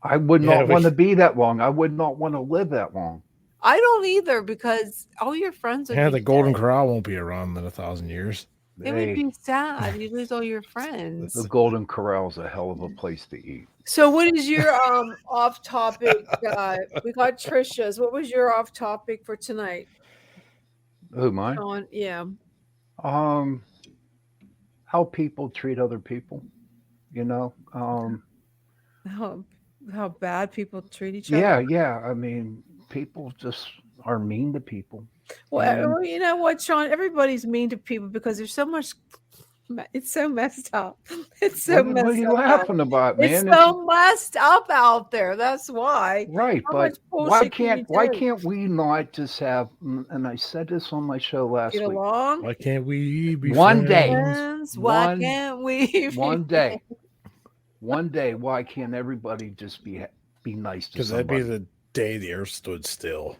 S4: I would not want to be that long. I would not want to live that long.
S2: I don't either, because all your friends are.
S3: Yeah, the Golden Corral won't be around in 1,000 years.
S2: It would be sad. You lose all your friends.
S4: The Golden Corral is a hell of a place to eat.
S2: So, what is your off topic? We got Trisha's. What was your off topic for tonight?
S4: Who, mine?
S2: Yeah.
S4: How people treat other people. You know.
S2: How bad people treat each other.
S4: Yeah. I mean, people just are mean to people.
S2: Well, you know what, Sean? Everybody's mean to people because there's so much. It's so messed up. It's so messed up.
S4: What are you laughing about, man?
S2: It's so messed up out there. That's why.
S4: Right, but why can't we not just have? And I said this on my show last week.
S2: Along?
S3: Why can't we be
S4: one day?
S2: Why can't we?
S4: One day. One day. Why can't everybody just be nice to somebody?
S3: Because that'd be the day the earth stood still.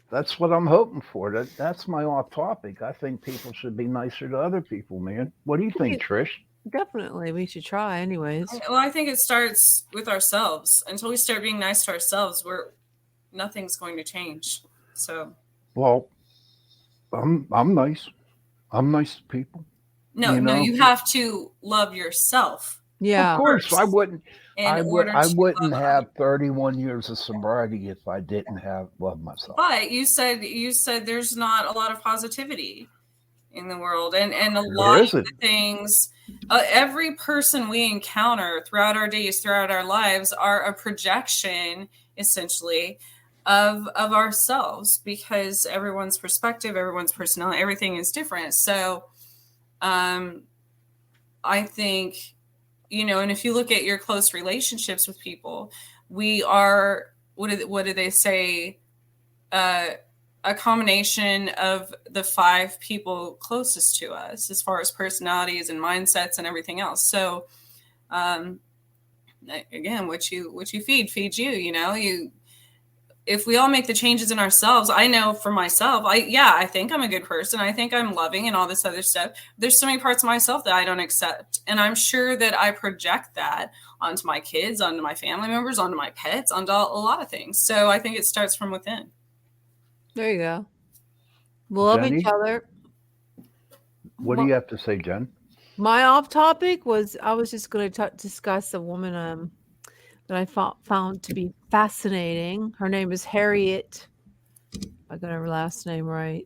S4: That's what I'm hoping for. That's my off topic. I think people should be nicer to other people, man. What do you think, Trish?
S2: Definitely. We should try anyways.
S5: Well, I think it starts with ourselves. Until we start being nice to ourselves, nothing's going to change. So.
S4: Well, I'm nice. I'm nice to people.
S5: No, you have to love yourself.
S2: Yeah.
S4: Of course, I wouldn't have 31 years of sobriety if I didn't have love myself.
S5: But you said there's not a lot of positivity in the world, and a lot of the things. Every person we encounter throughout our days, throughout our lives, are a projection, essentially, of ourselves, because everyone's perspective, everyone's personality, everything is different. So, I think. And if you look at your close relationships with people, we are, what do they say? A combination of the 5 people closest to us as far as personalities and mindsets and everything else. So, again, what you feed feeds you, if we all make the changes in ourselves, I know for myself, I think I'm a good person. I think I'm loving and all this other stuff. There's so many parts of myself that I don't accept. And I'm sure that I project that onto my kids, onto my family members, onto my pets, onto a lot of things. So I think it starts from within.
S2: There you go. We'll love each other.
S4: What do you have to say, Jen?
S2: My off topic was, I was just going to discuss a woman that I found to be fascinating. Her name is Harriet. I got her last name right.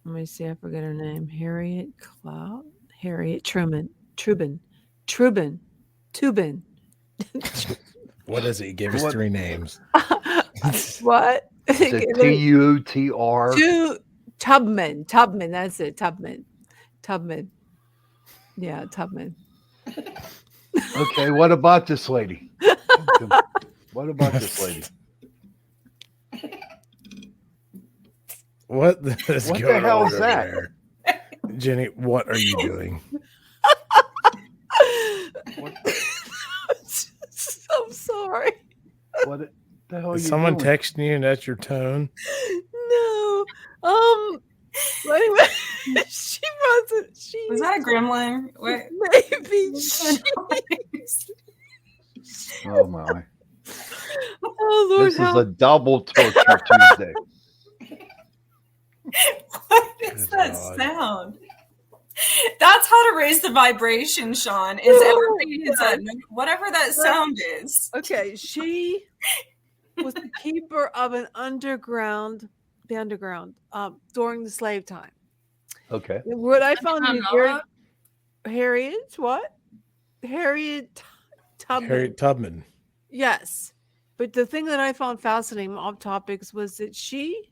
S2: Let me see. I forget her name. Harriet Truman.
S3: What is it? You gave us 3 names.
S2: What?
S4: T-U-T-R.
S2: Tubman. That's it. Tubman. Yeah, Tubman.
S4: Okay, what about this lady? What about this lady?
S3: What the
S4: hell is that?
S3: There? Jenny, what are you doing?
S2: I'm sorry.
S4: What the hell
S3: Is
S4: you
S3: someone
S4: doing?
S3: texting you and that's your tone?
S2: No. Well, anyway, she wasn't. She
S5: Was that a gremlin? What?
S2: maybe she.
S4: Oh my!
S2: Oh Lord,
S4: This is a double torture Tuesday.
S5: What is
S3: Good
S5: that
S3: God.
S5: sound? That's how to raise the vibration, Sean. Is everybody is that whatever that sound is.
S2: Okay, she was the keeper of the underground during the slave time.
S4: Okay.
S2: What I found to be very
S5: Noah?
S2: Harriet, what? Harriet Tubman.
S3: Harriet Tubman.
S2: Yes. But the thing that I found fascinating off topics was that she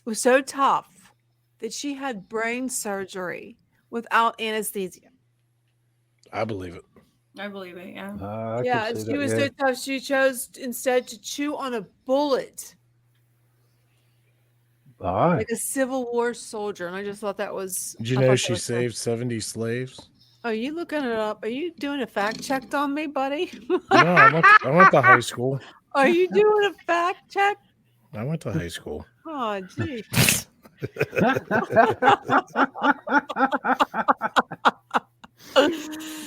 S2: was so tough that she had brain surgery without anesthesia.
S3: I believe it.
S5: I believe it, yeah.
S4: I
S2: Yeah,
S4: could see
S2: she was
S4: that.
S2: so tough. She chose instead to chew on a bullet
S4: All right.
S2: like a Civil War soldier. And I just thought that was.
S3: Did you
S2: I
S3: know
S2: thought
S3: she
S2: that was cool.
S3: saved 70 slaves?
S2: Are you looking it up? Are you doing a fact check on me, buddy?
S3: No, I went to high school.
S2: Are you doing a fact check?
S3: I went to high school.
S2: Oh, gee.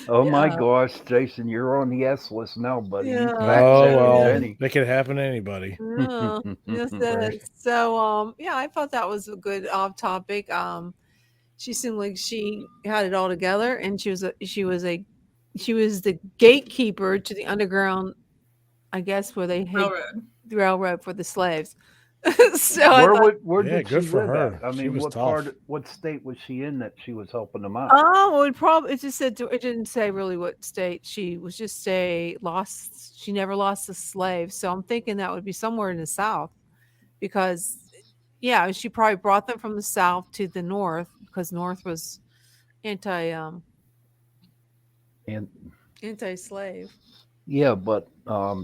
S4: Oh my
S2: Yeah.
S4: gosh, Jason, you're on the S list now, buddy. You
S2: Yeah.
S4: fact
S3: Oh
S4: check
S3: well,
S4: Jenny.
S3: it could happen to anybody.
S2: Yeah, yes, it is. So, yeah, I thought that was a good off topic. She seemed like she had it all together, and she was the gatekeeper to the underground, I guess, where they hid
S5: Railroad.
S2: the railroad for the slaves. So I thought,
S4: Where
S3: Yeah,
S4: did
S3: good
S4: she
S3: for
S4: live
S3: her.
S4: at? I
S3: She
S4: mean,
S3: was
S4: what state was she in that she was helping them out?
S2: oh, it just said it didn't say really what state she was. Just say lost. She never lost a slave, so I'm thinking that would be somewhere in the South, because yeah, she probably brought them from the South to the North because North was
S4: And
S2: anti-slave.
S4: yeah, but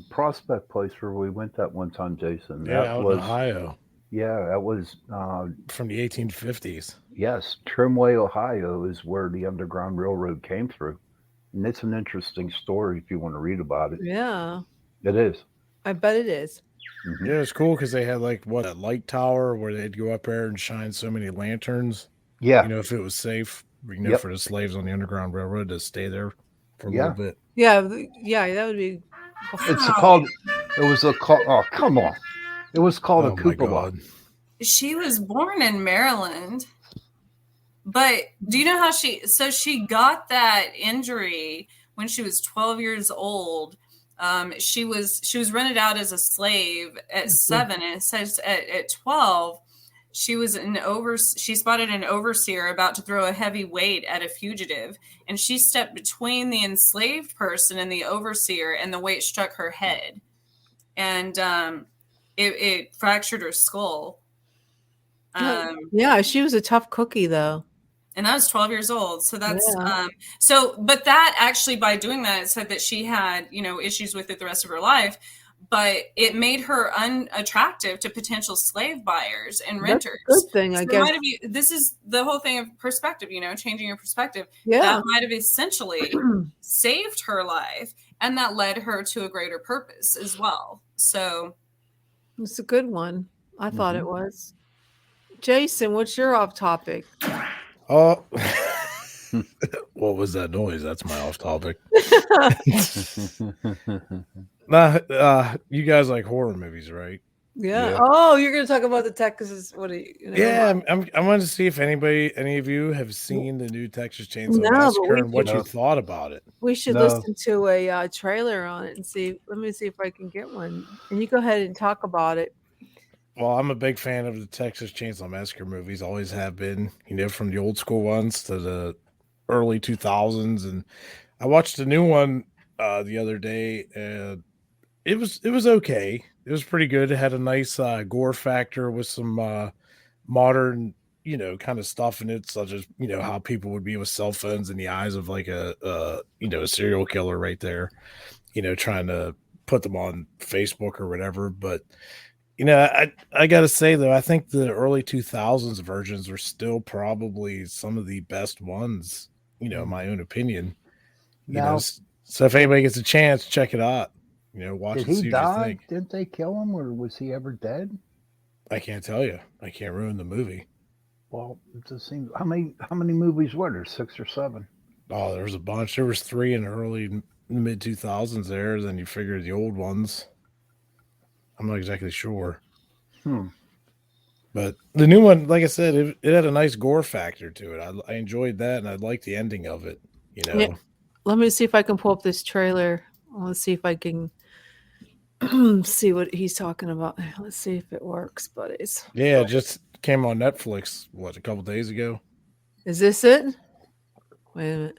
S4: Prospect Place where we went that one time, Jason.
S3: Yeah,
S4: That
S3: out
S4: was
S3: in Ohio
S4: that was
S3: from the 1850s.
S4: yes, Trimway, Ohio is where the Underground Railroad came through. And it's an interesting story if you want to read about it.
S2: Yeah,
S4: It is.
S2: I bet it is.
S4: Mhm.
S3: Yeah, it's cool because they had that light tower where they'd go up there and shine so many lanterns.
S4: Yeah.
S3: You know, if it was safe,
S4: Yep.
S3: for the slaves on the Underground Railroad to stay there for a
S4: Yeah.
S3: little bit.
S2: Yeah, that would be.
S4: It's called it was a call oh come on. It was called a
S3: Oh my
S4: cupola.
S3: God.
S5: She was born in Maryland. But do you know how she got that injury when she was 12 years old? She was rented out as a slave at 7, and it says at 12 she spotted an overseer about to throw a heavy weight at a fugitive, and she stepped between the enslaved person and the overseer, and the weight struck her head, and it fractured her skull.
S2: Yeah, she was a tough cookie, though.
S5: And I was 12 years old. So that's,
S2: Yeah.
S5: but that actually, by doing that, it said that she had, issues with it the rest of her life, but it made her unattractive to potential slave buyers and renters.
S2: That's a good thing, I guess.
S5: This is the whole thing of perspective, changing your perspective.
S2: Yeah.
S5: That might have essentially saved her life, and that led her to a greater purpose as well. So
S2: It's a good one. I thought it was. Jason, what's your off topic?
S3: Oh, what was that noise? That's my off topic. You guys like horror movies, right?
S2: Yeah.
S4: Yeah.
S2: Oh, you're going to talk about the Texas. What are you?
S3: Yeah, I wanted to see if any of you have seen the new Texas Chainsaw
S2: No, but
S3: Massacre
S2: we
S3: and what
S4: should-
S3: you thought about it.
S2: We should
S4: No.
S2: listen to a trailer on it and see. Let me see if I can get one. And you go ahead and talk about it.
S3: Well, I'm a big fan of the Texas Chainsaw Massacre movies. Always have been. From the old school ones to the early 2000s, and I watched a new one the other day, and it was okay. It was pretty good. It had a nice gore factor with some modern, kind of stuff in it, such as how people would be with cell phones in the eyes of like a serial killer right there, trying to put them on Facebook or whatever. But I gotta say though, I think the early 2000s versions are still probably some of the best ones. In my own opinion.
S4: Now-
S3: So if anybody gets a chance, check it out. Watch
S4: Did
S3: and
S4: he
S3: see what you
S4: die?
S3: think.
S4: Didn't they kill him, or was he ever dead?
S3: I can't tell you. I can't ruin the movie.
S4: Well, it just seems. How many movies were there? 6 or 7?
S3: Oh, there was a bunch. There was 3 in the early mid 2000s there. Then you figure the old ones. I'm not exactly sure. But the new one, like I said, it had a nice gore factor to it. I enjoyed that, and I liked the ending of it.
S2: Yeah. Let me see if I can pull up this trailer. Let's see if I can see what he's talking about. Let's see if it works, buddies.
S3: Yeah, it just came on Netflix, a couple days ago.
S2: Is this it? Wait a minute.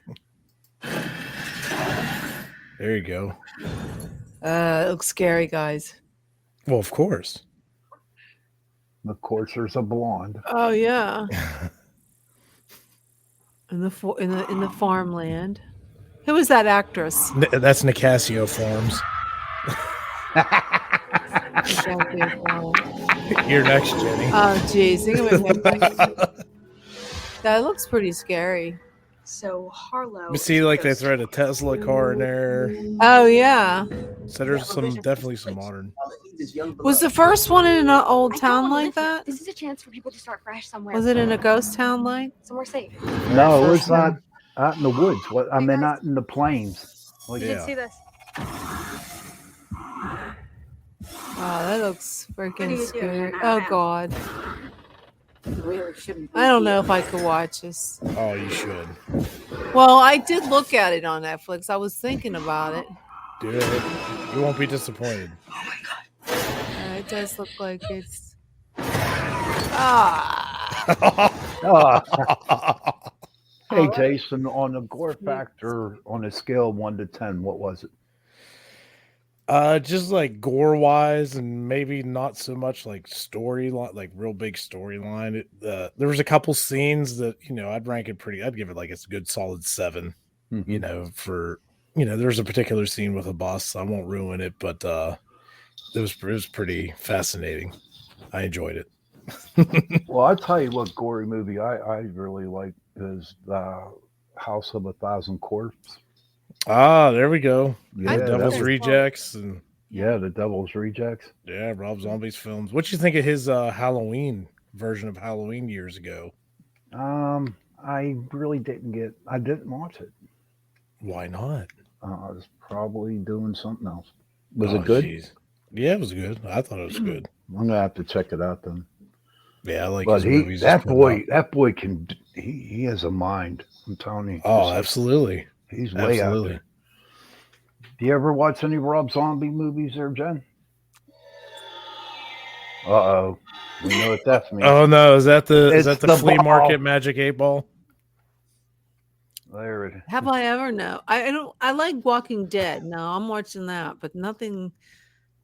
S3: There you go.
S2: It looks scary, guys.
S3: Well, of course.
S4: Of course, there's a blonde.
S2: Oh yeah. in the farmland. Who is that actress?
S3: That's Nicasio Farms. You're next, Jenny.
S2: Oh, geez. That looks pretty scary.
S8: So Harlow.
S3: You see, like they thread a Tesla car in there.
S2: Oh yeah.
S3: So there's definitely some modern.
S2: Was the first one in an old town like that?
S8: This is a chance for people to start fresh somewhere.
S2: Was it in a ghost town like?
S8: Somewhere safe.
S4: No, it was not out in the woods. I mean, not in the plains.
S8: You didn't see this.
S2: Wow, that looks freaking
S8: you
S2: scary.
S8: doing?
S2: Oh God.
S8: Really shouldn't.
S2: I don't know if I could watch this.
S3: Oh, you should.
S2: Well, I did look at it on Netflix. I was thinking about it.
S3: Do it. You won't be disappointed.
S8: Oh my God.
S2: It does look like it's.
S4: Hey, Jason, on the gore factor on a scale of 1 to 10, what was it?
S3: Just like gore wise, and maybe not so much like storyline, like real big storyline. There was a couple scenes that I'd rank it pretty. I'd give it like a good solid 7. For there's a particular scene with a bus. I won't ruin it, but it was pretty fascinating. I enjoyed it.
S4: Well, I'll tell you what gory movie I really like is the House of a Thousand Corpses.
S3: Ah, there we go.
S4: Yeah,
S3: the Devil's Rejects and
S4: the Devil's Rejects.
S3: Yeah, Rob Zombie's films. What you think of his Halloween version of Halloween years ago?
S4: I really didn't watch it.
S3: Why not?
S4: I was probably doing something else. Was it good?
S3: Geez. Yeah, it was good. I thought it was good.
S4: I'm gonna have to check it out then.
S3: Yeah, I like
S4: but
S3: his movies.
S4: That boy can. He has a mind. I'm telling you.
S3: Oh, absolutely.
S4: He's way out there. Do you ever watch any Rob Zombie movies there, Jen? Uh-oh. We know what that means.
S3: Oh no, is that the flea market magic 8-ball?
S4: There it is.
S2: Have I ever? No. I like Walking Dead. No, I'm watching that, but nothing.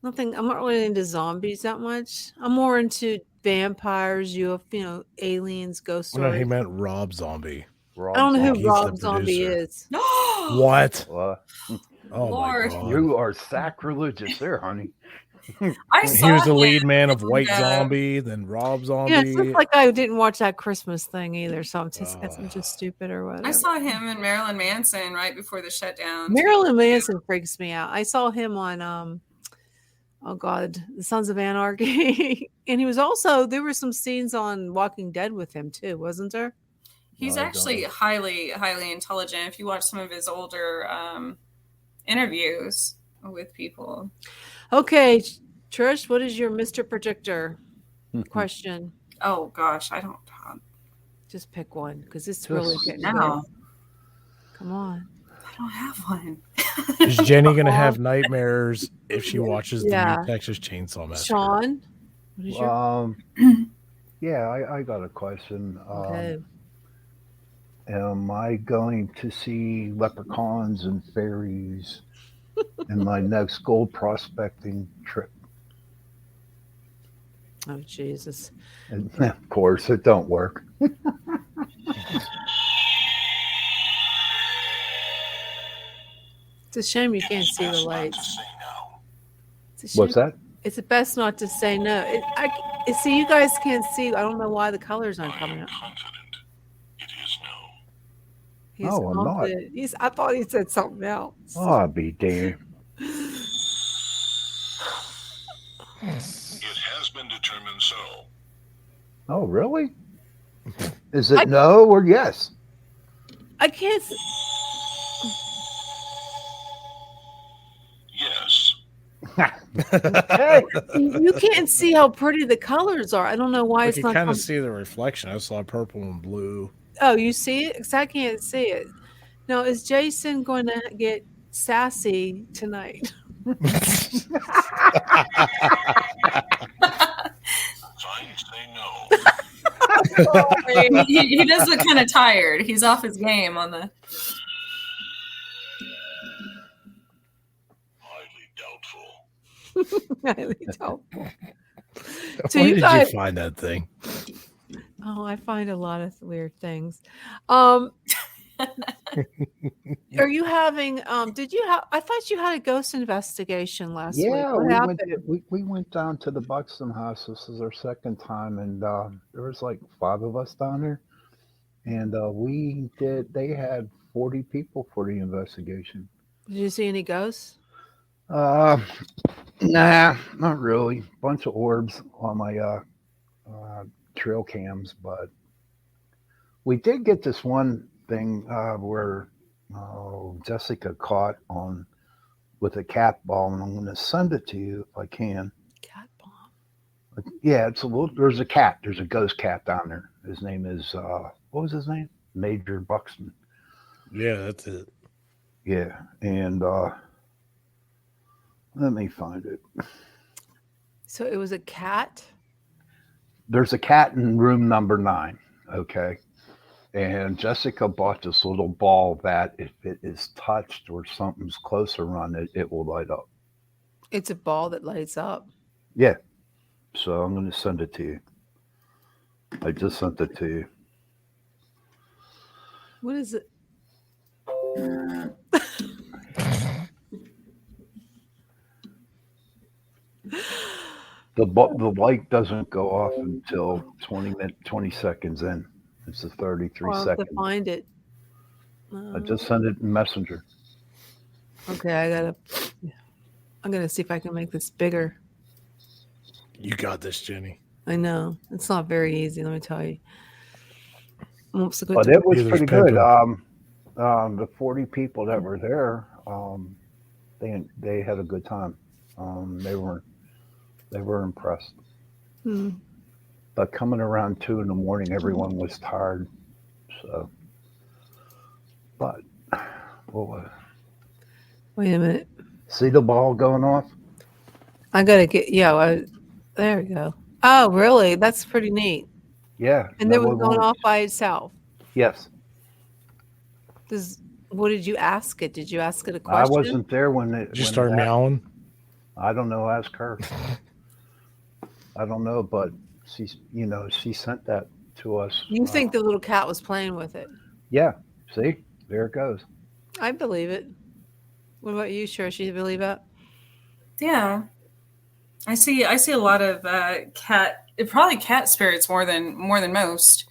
S2: I'm not really into zombies that much. I'm more into vampires, aliens, ghost stories.
S3: No, he meant Rob Zombie.
S2: I don't know who Rob Zombie is.
S3: What?
S4: Oh
S5: Lord.
S4: my God. You are sacrilegious there, honey.
S3: He was the lead man of White Zombie, then Rob Zombie.
S2: Yeah, it's just like I didn't watch that Christmas thing either, so I'm just stupid or whatever.
S5: I saw him and Marilyn Manson right before the shutdown.
S2: Marilyn Manson freaks me out. I saw him on The Sons of Anarchy. And he was also, there were some scenes on Walking Dead with him too, wasn't there?
S5: He's actually highly, highly intelligent. If you watch some of his older interviews with people.
S2: Okay, Trish, what is your Mr. Predictor question?
S5: Oh gosh, I don't.
S2: Just pick one because it's really getting
S5: now.
S2: Come on.
S5: I don't have one.
S3: Is Jenny going to have nightmares if she watches the new Texas Chainsaw Massacre?
S2: Sean, what is your...
S4: I got a question.
S2: Okay.
S4: Am I going to see leprechauns and fairies in my next gold prospecting trip?
S2: Oh, Jesus.
S4: And of course, it don't work.
S2: It's a shame you can't see the lights.
S4: What's that?
S2: It's best not to say no. See, you guys can't see. I don't know why the colors aren't coming up.
S4: I'm not.
S2: I thought he said something else.
S4: Oh, I'll be damned.
S1: It has been determined so.
S4: Oh, really? Is it no or yes?
S2: I can't.
S1: Yes.
S4: Okay.
S2: You can't see how pretty the colors are. I don't know why
S3: I
S2: it's
S3: can
S2: not.
S3: kind of see the reflection. I saw purple and blue.
S2: Oh, you see it? 'Cause I can't see it. Now, is Jason going to get sassy tonight?
S1: Fine, say no.
S5: He does look kind of tired. He's off his game on the.
S1: Highly doubtful.
S2: Highly doubtful.
S3: Where did you find that thing?
S2: Oh, I find a lot of weird things. Are you having? Did you have? I thought you had a ghost investigation last week.
S4: Yeah,
S2: What happened?
S4: we went down to the Buxton House. This is our second time, and there was like 5 of us down there, and They had 40 people for the investigation.
S2: Did you see any ghosts?
S4: Nah, not really. Bunch of orbs on my trail cams, but we did get this one thing where Jessica caught on with a cat ball, and I'm going to send it to you if I can.
S2: Cat bomb.
S4: Yeah, there's a cat. There's a ghost cat down there. His name is what was his name? Major Buxton.
S3: Yeah, that's it.
S4: Yeah, and let me find it.
S2: So it was a cat.
S4: There's a cat in room number 9. Okay. And Jessica bought this little ball that if it is touched or something's close around it, it will light up.
S2: It's a ball that lights up.
S4: Yeah. So I'm going to send it to you. I just sent it to you.
S2: What is it?
S4: The light doesn't go off until 20 seconds in. It's a 33
S2: I'll have
S4: seconds.
S2: to find it.
S4: I just sent it in Messenger.
S2: Okay, I'm gonna see if I can make this bigger.
S3: You got this, Jenny.
S2: I know it's not very easy. Let me tell you.
S4: But it was pretty good. The 40 people that were there, they had a good time. They were impressed. But coming around 2 a.m, everyone was tired. So, but
S2: Wait a minute.
S4: See the ball going off?
S2: I gotta get. Yeah, there we go. Oh, really? That's pretty neat.
S4: Yeah.
S2: And it was going off by itself.
S4: Yes.
S2: What did you ask it? Did you ask it a question?
S4: I wasn't there when it.
S3: Did you start meowing?
S4: I don't know. Ask her. I don't know, but she sent that to us.
S2: You think the little cat was playing with it?
S4: Yeah. See, there it goes.
S2: I believe it. What about you, Trish? You believe that?
S5: Yeah, I see a lot of probably cat spirits more than most.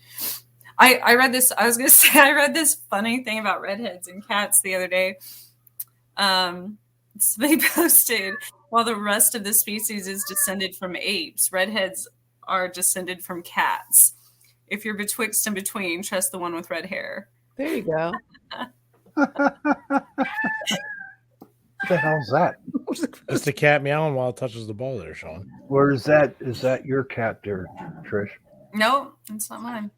S5: I read this. I was gonna say I read this funny thing about redheads and cats the other day. They posted, while the rest of the species is descended from apes, redheads are descended from cats. If you're betwixt and between, trust the one with red hair.
S2: There you go.
S4: What the hell's that?
S3: It's the cat meowing while it touches the ball there, Sean.
S4: Where is that? Is that your cat there, Trish?
S5: No, it's not mine.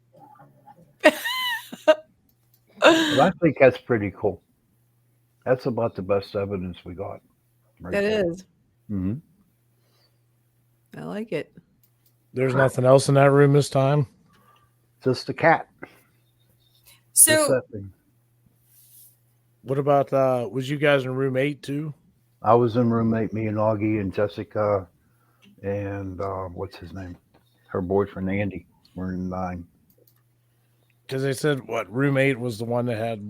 S4: Well, I think that's pretty cool. That's about the best evidence we got.
S2: Right that there. Is.
S4: Mm-hmm.
S2: I like it.
S3: There's nothing else in that room this time?
S4: Just the cat.
S5: So,
S3: what about, was you guys in room 8 too?
S4: I was in room 8, me and Augie and Jessica and what's his name? Her boyfriend, Andy. We're in 9.
S3: Because they said, room 8 was the one that had,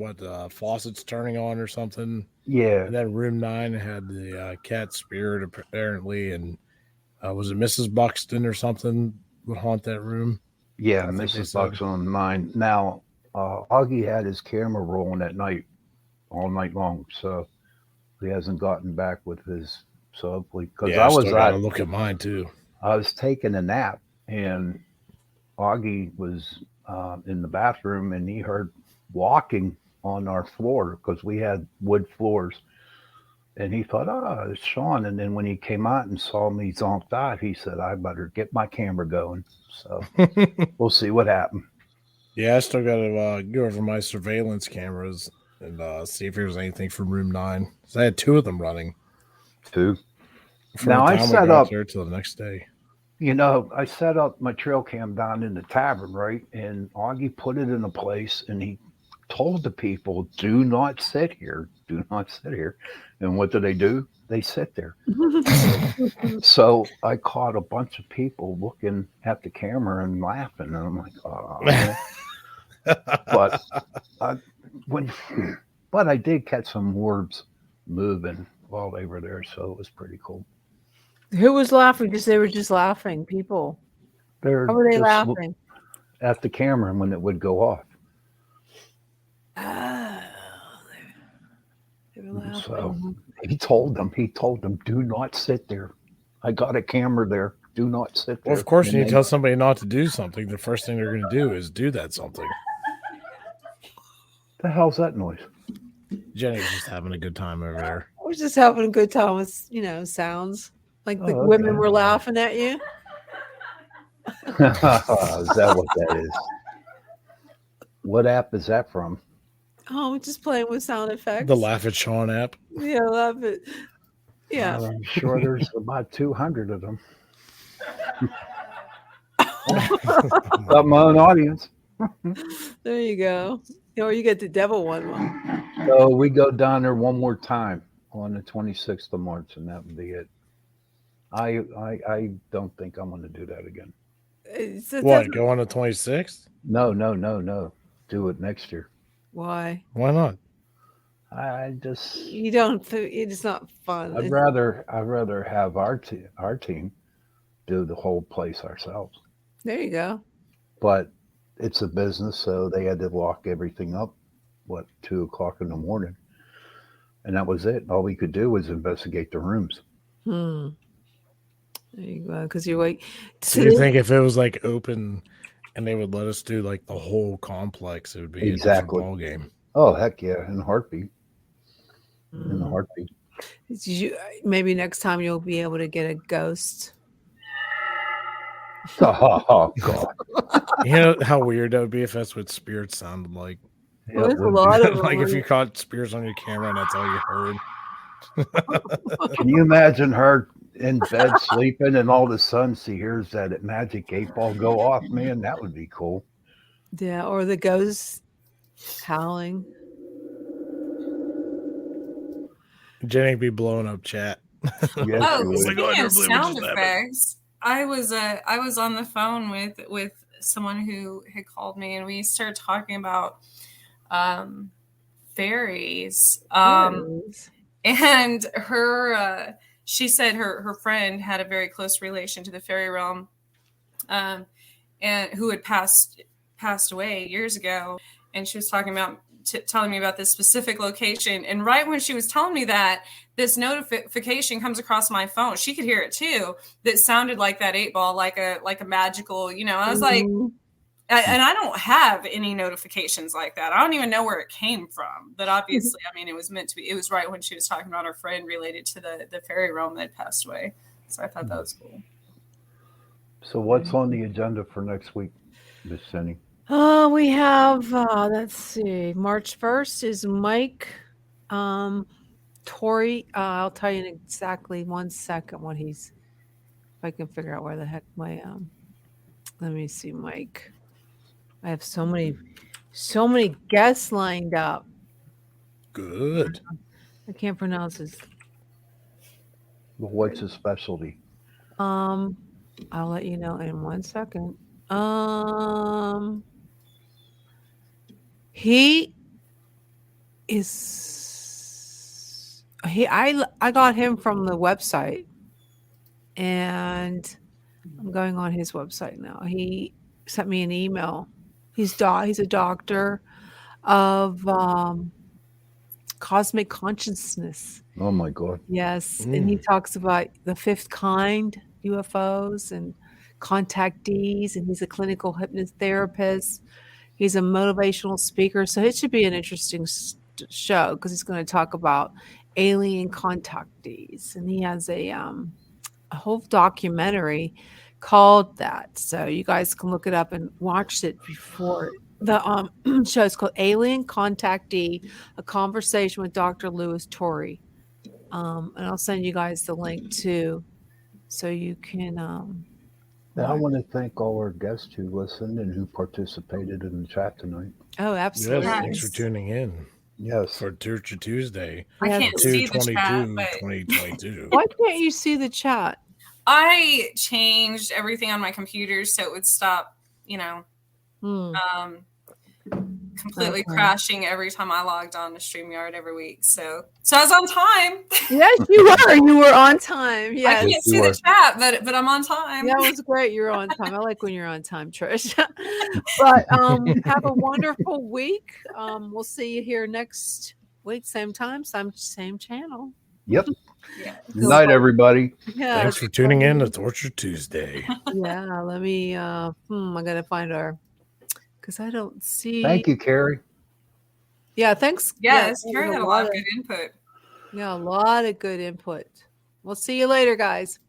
S3: faucets turning on or something?
S4: Yeah.
S3: And then room 9 had the cat spirit, apparently, and was it Mrs. Buxton or something would haunt that room?
S4: Yeah, Mrs. Buxton on 9. Now, Augie had his camera rolling at night, all night long, so he hasn't gotten back with his So because
S3: Yeah, I still gotta
S4: I
S3: look at mine too.
S4: was taking a nap, and Augie was in the bathroom, and he heard walking on our floor because we had wood floors. And he thought, oh, it's Sean. And then when he came out and saw me zonked out, he said, I better get my camera going. So we'll see what happened.
S3: Yeah, I still gotta go over my surveillance cameras and see if there's anything from room 9. So I had 2 of them running.
S4: 2.
S3: From
S4: Now
S3: the
S4: I
S3: time we
S4: set
S3: got
S4: up
S3: there till the next day.
S4: You know, I set up my trail cam down in the tavern, right? And Augie put it in a place, and he told the people, do not sit here. Do not sit here. And what do? They sit there. So I caught a bunch of people looking at the camera and laughing. And I'm like, oh, man. But I did catch some orbs moving while they were there. So it was pretty cool.
S2: Who was laughing? They were just laughing. People.
S4: They're
S2: How were they
S4: just
S2: laughing?
S4: at the camera when it would go off.
S2: Oh, they were laughing.
S4: So he told them, do not sit there. I got a camera there. Do not sit there.
S3: Well, of course, when you tell somebody not to do something, the first thing they're going to do is do that something.
S4: The hell's that noise?
S3: Jenny's just having a good time over there.
S2: I was just having a good time with, sounds. Like the women were laughing at you.
S4: Is that what that is? What app is that from?
S2: Oh, we're just playing with sound effects.
S3: The Laugh at Sean app.
S2: Yeah, I love it. Yeah.
S4: I'm sure there's about 200 of them. Got my own audience.
S2: There you go. Or you get the devil one.
S4: So we go down there one more time on the 26th of March, and that would be it. I don't think I'm going to do that again.
S3: What? Go on the 26th?
S4: No. Do it next year.
S2: Why?
S3: Why not?
S2: You don't. It's not fun.
S4: I'd rather have our team do the whole place ourselves.
S2: There you go.
S4: But it's a business, so they had to lock everything up. 2:00 in the morning, and that was it. All we could do was investigate the rooms.
S2: There you go. Because you're like.
S3: Do you think if it was like open and they would let us do like the whole complex, it would be
S4: exactly
S3: a different ball game?
S4: Oh heck yeah! In a heartbeat. In a heartbeat.
S2: Maybe next time you'll be able to get a ghost.
S4: Oh God!
S3: You know how weird that would be if that's what spirits sounded like.
S2: Well, there's a lot of them.
S3: Like if you caught spirits on your camera and that's all you heard.
S4: Can you imagine her in bed sleeping, and all of a sudden she hears that magic 8-ball go off? Man, that would be cool.
S2: Yeah, or the ghost howling.
S3: Jenny be blowing up chat.
S5: Yes, speaking of sound effects, I was on the phone with someone who had called me, and we started talking about fairies. And her she said her friend had a very close relation to the fairy realm, and who had passed away years ago. And she was talking about telling me about this specific location. And right when she was telling me that, this notification comes across my phone. She could hear it too. That sounded like that 8-ball, like a magical. I was like, and I don't have any notifications like that. I don't even know where it came from. But obviously, I mean, it was meant to be. It was right when she was talking about her friend related to the fairy realm that passed away. So I thought that was cool.
S4: So what's on the agenda for next week, Miss Cindy?
S2: We have, let's see, March 1st is Mike Tori. I'll tell you in exactly 1 second what if I can figure out where the heck my, let me see, Mike. I have so many guests lined up.
S3: Good.
S2: I can't pronounce his.
S4: Well, what's his specialty?
S2: I'll let you know in 1 second. He is. I got him from the website, and I'm going on his website now. He sent me an email. He's a doctor of cosmic consciousness.
S4: Oh my God.
S2: Yes, and he talks about the fifth kind UFOs and contactees, and he's a clinical hypnotherapist. He's a motivational speaker, so it should be an interesting show because he's going to talk about alien contactees, and he has a whole documentary called that. So you guys can look it up and watch it before the show. It's called Alien Contactee: A Conversation with Dr. Louis Torrey. And I'll send you guys the link too, so you can.
S4: I want to thank all our guests who listened and who participated in the chat tonight.
S2: Oh, absolutely!
S3: Yes, thanks for tuning in.
S4: Yes,
S3: for Torture Tuesday.
S5: I can't see the chat, but
S3: 2022.
S2: Why can't you see the chat?
S5: I changed everything on my computer so it would stop, completely crashing every time I logged on to StreamYard every week. So I was on time.
S2: Yes, you were. You were on time. Yes.
S5: I can't see the chat, but I'm on time.
S2: That was great. You're on time. I like when you're on time, Trish. But have a wonderful week. We'll see you here next week, same time, same channel.
S4: Yep. Good night, everybody.
S2: Yeah.
S3: Thanks for tuning in to Torture Tuesday.
S2: Yeah. Let me. I gotta find our. Because I don't see.
S4: Thank you, Carrie.
S2: Yeah, thanks.
S5: Yes, Carrie had a lot of good input.
S2: Yeah, a lot of good input. We'll see you later, guys.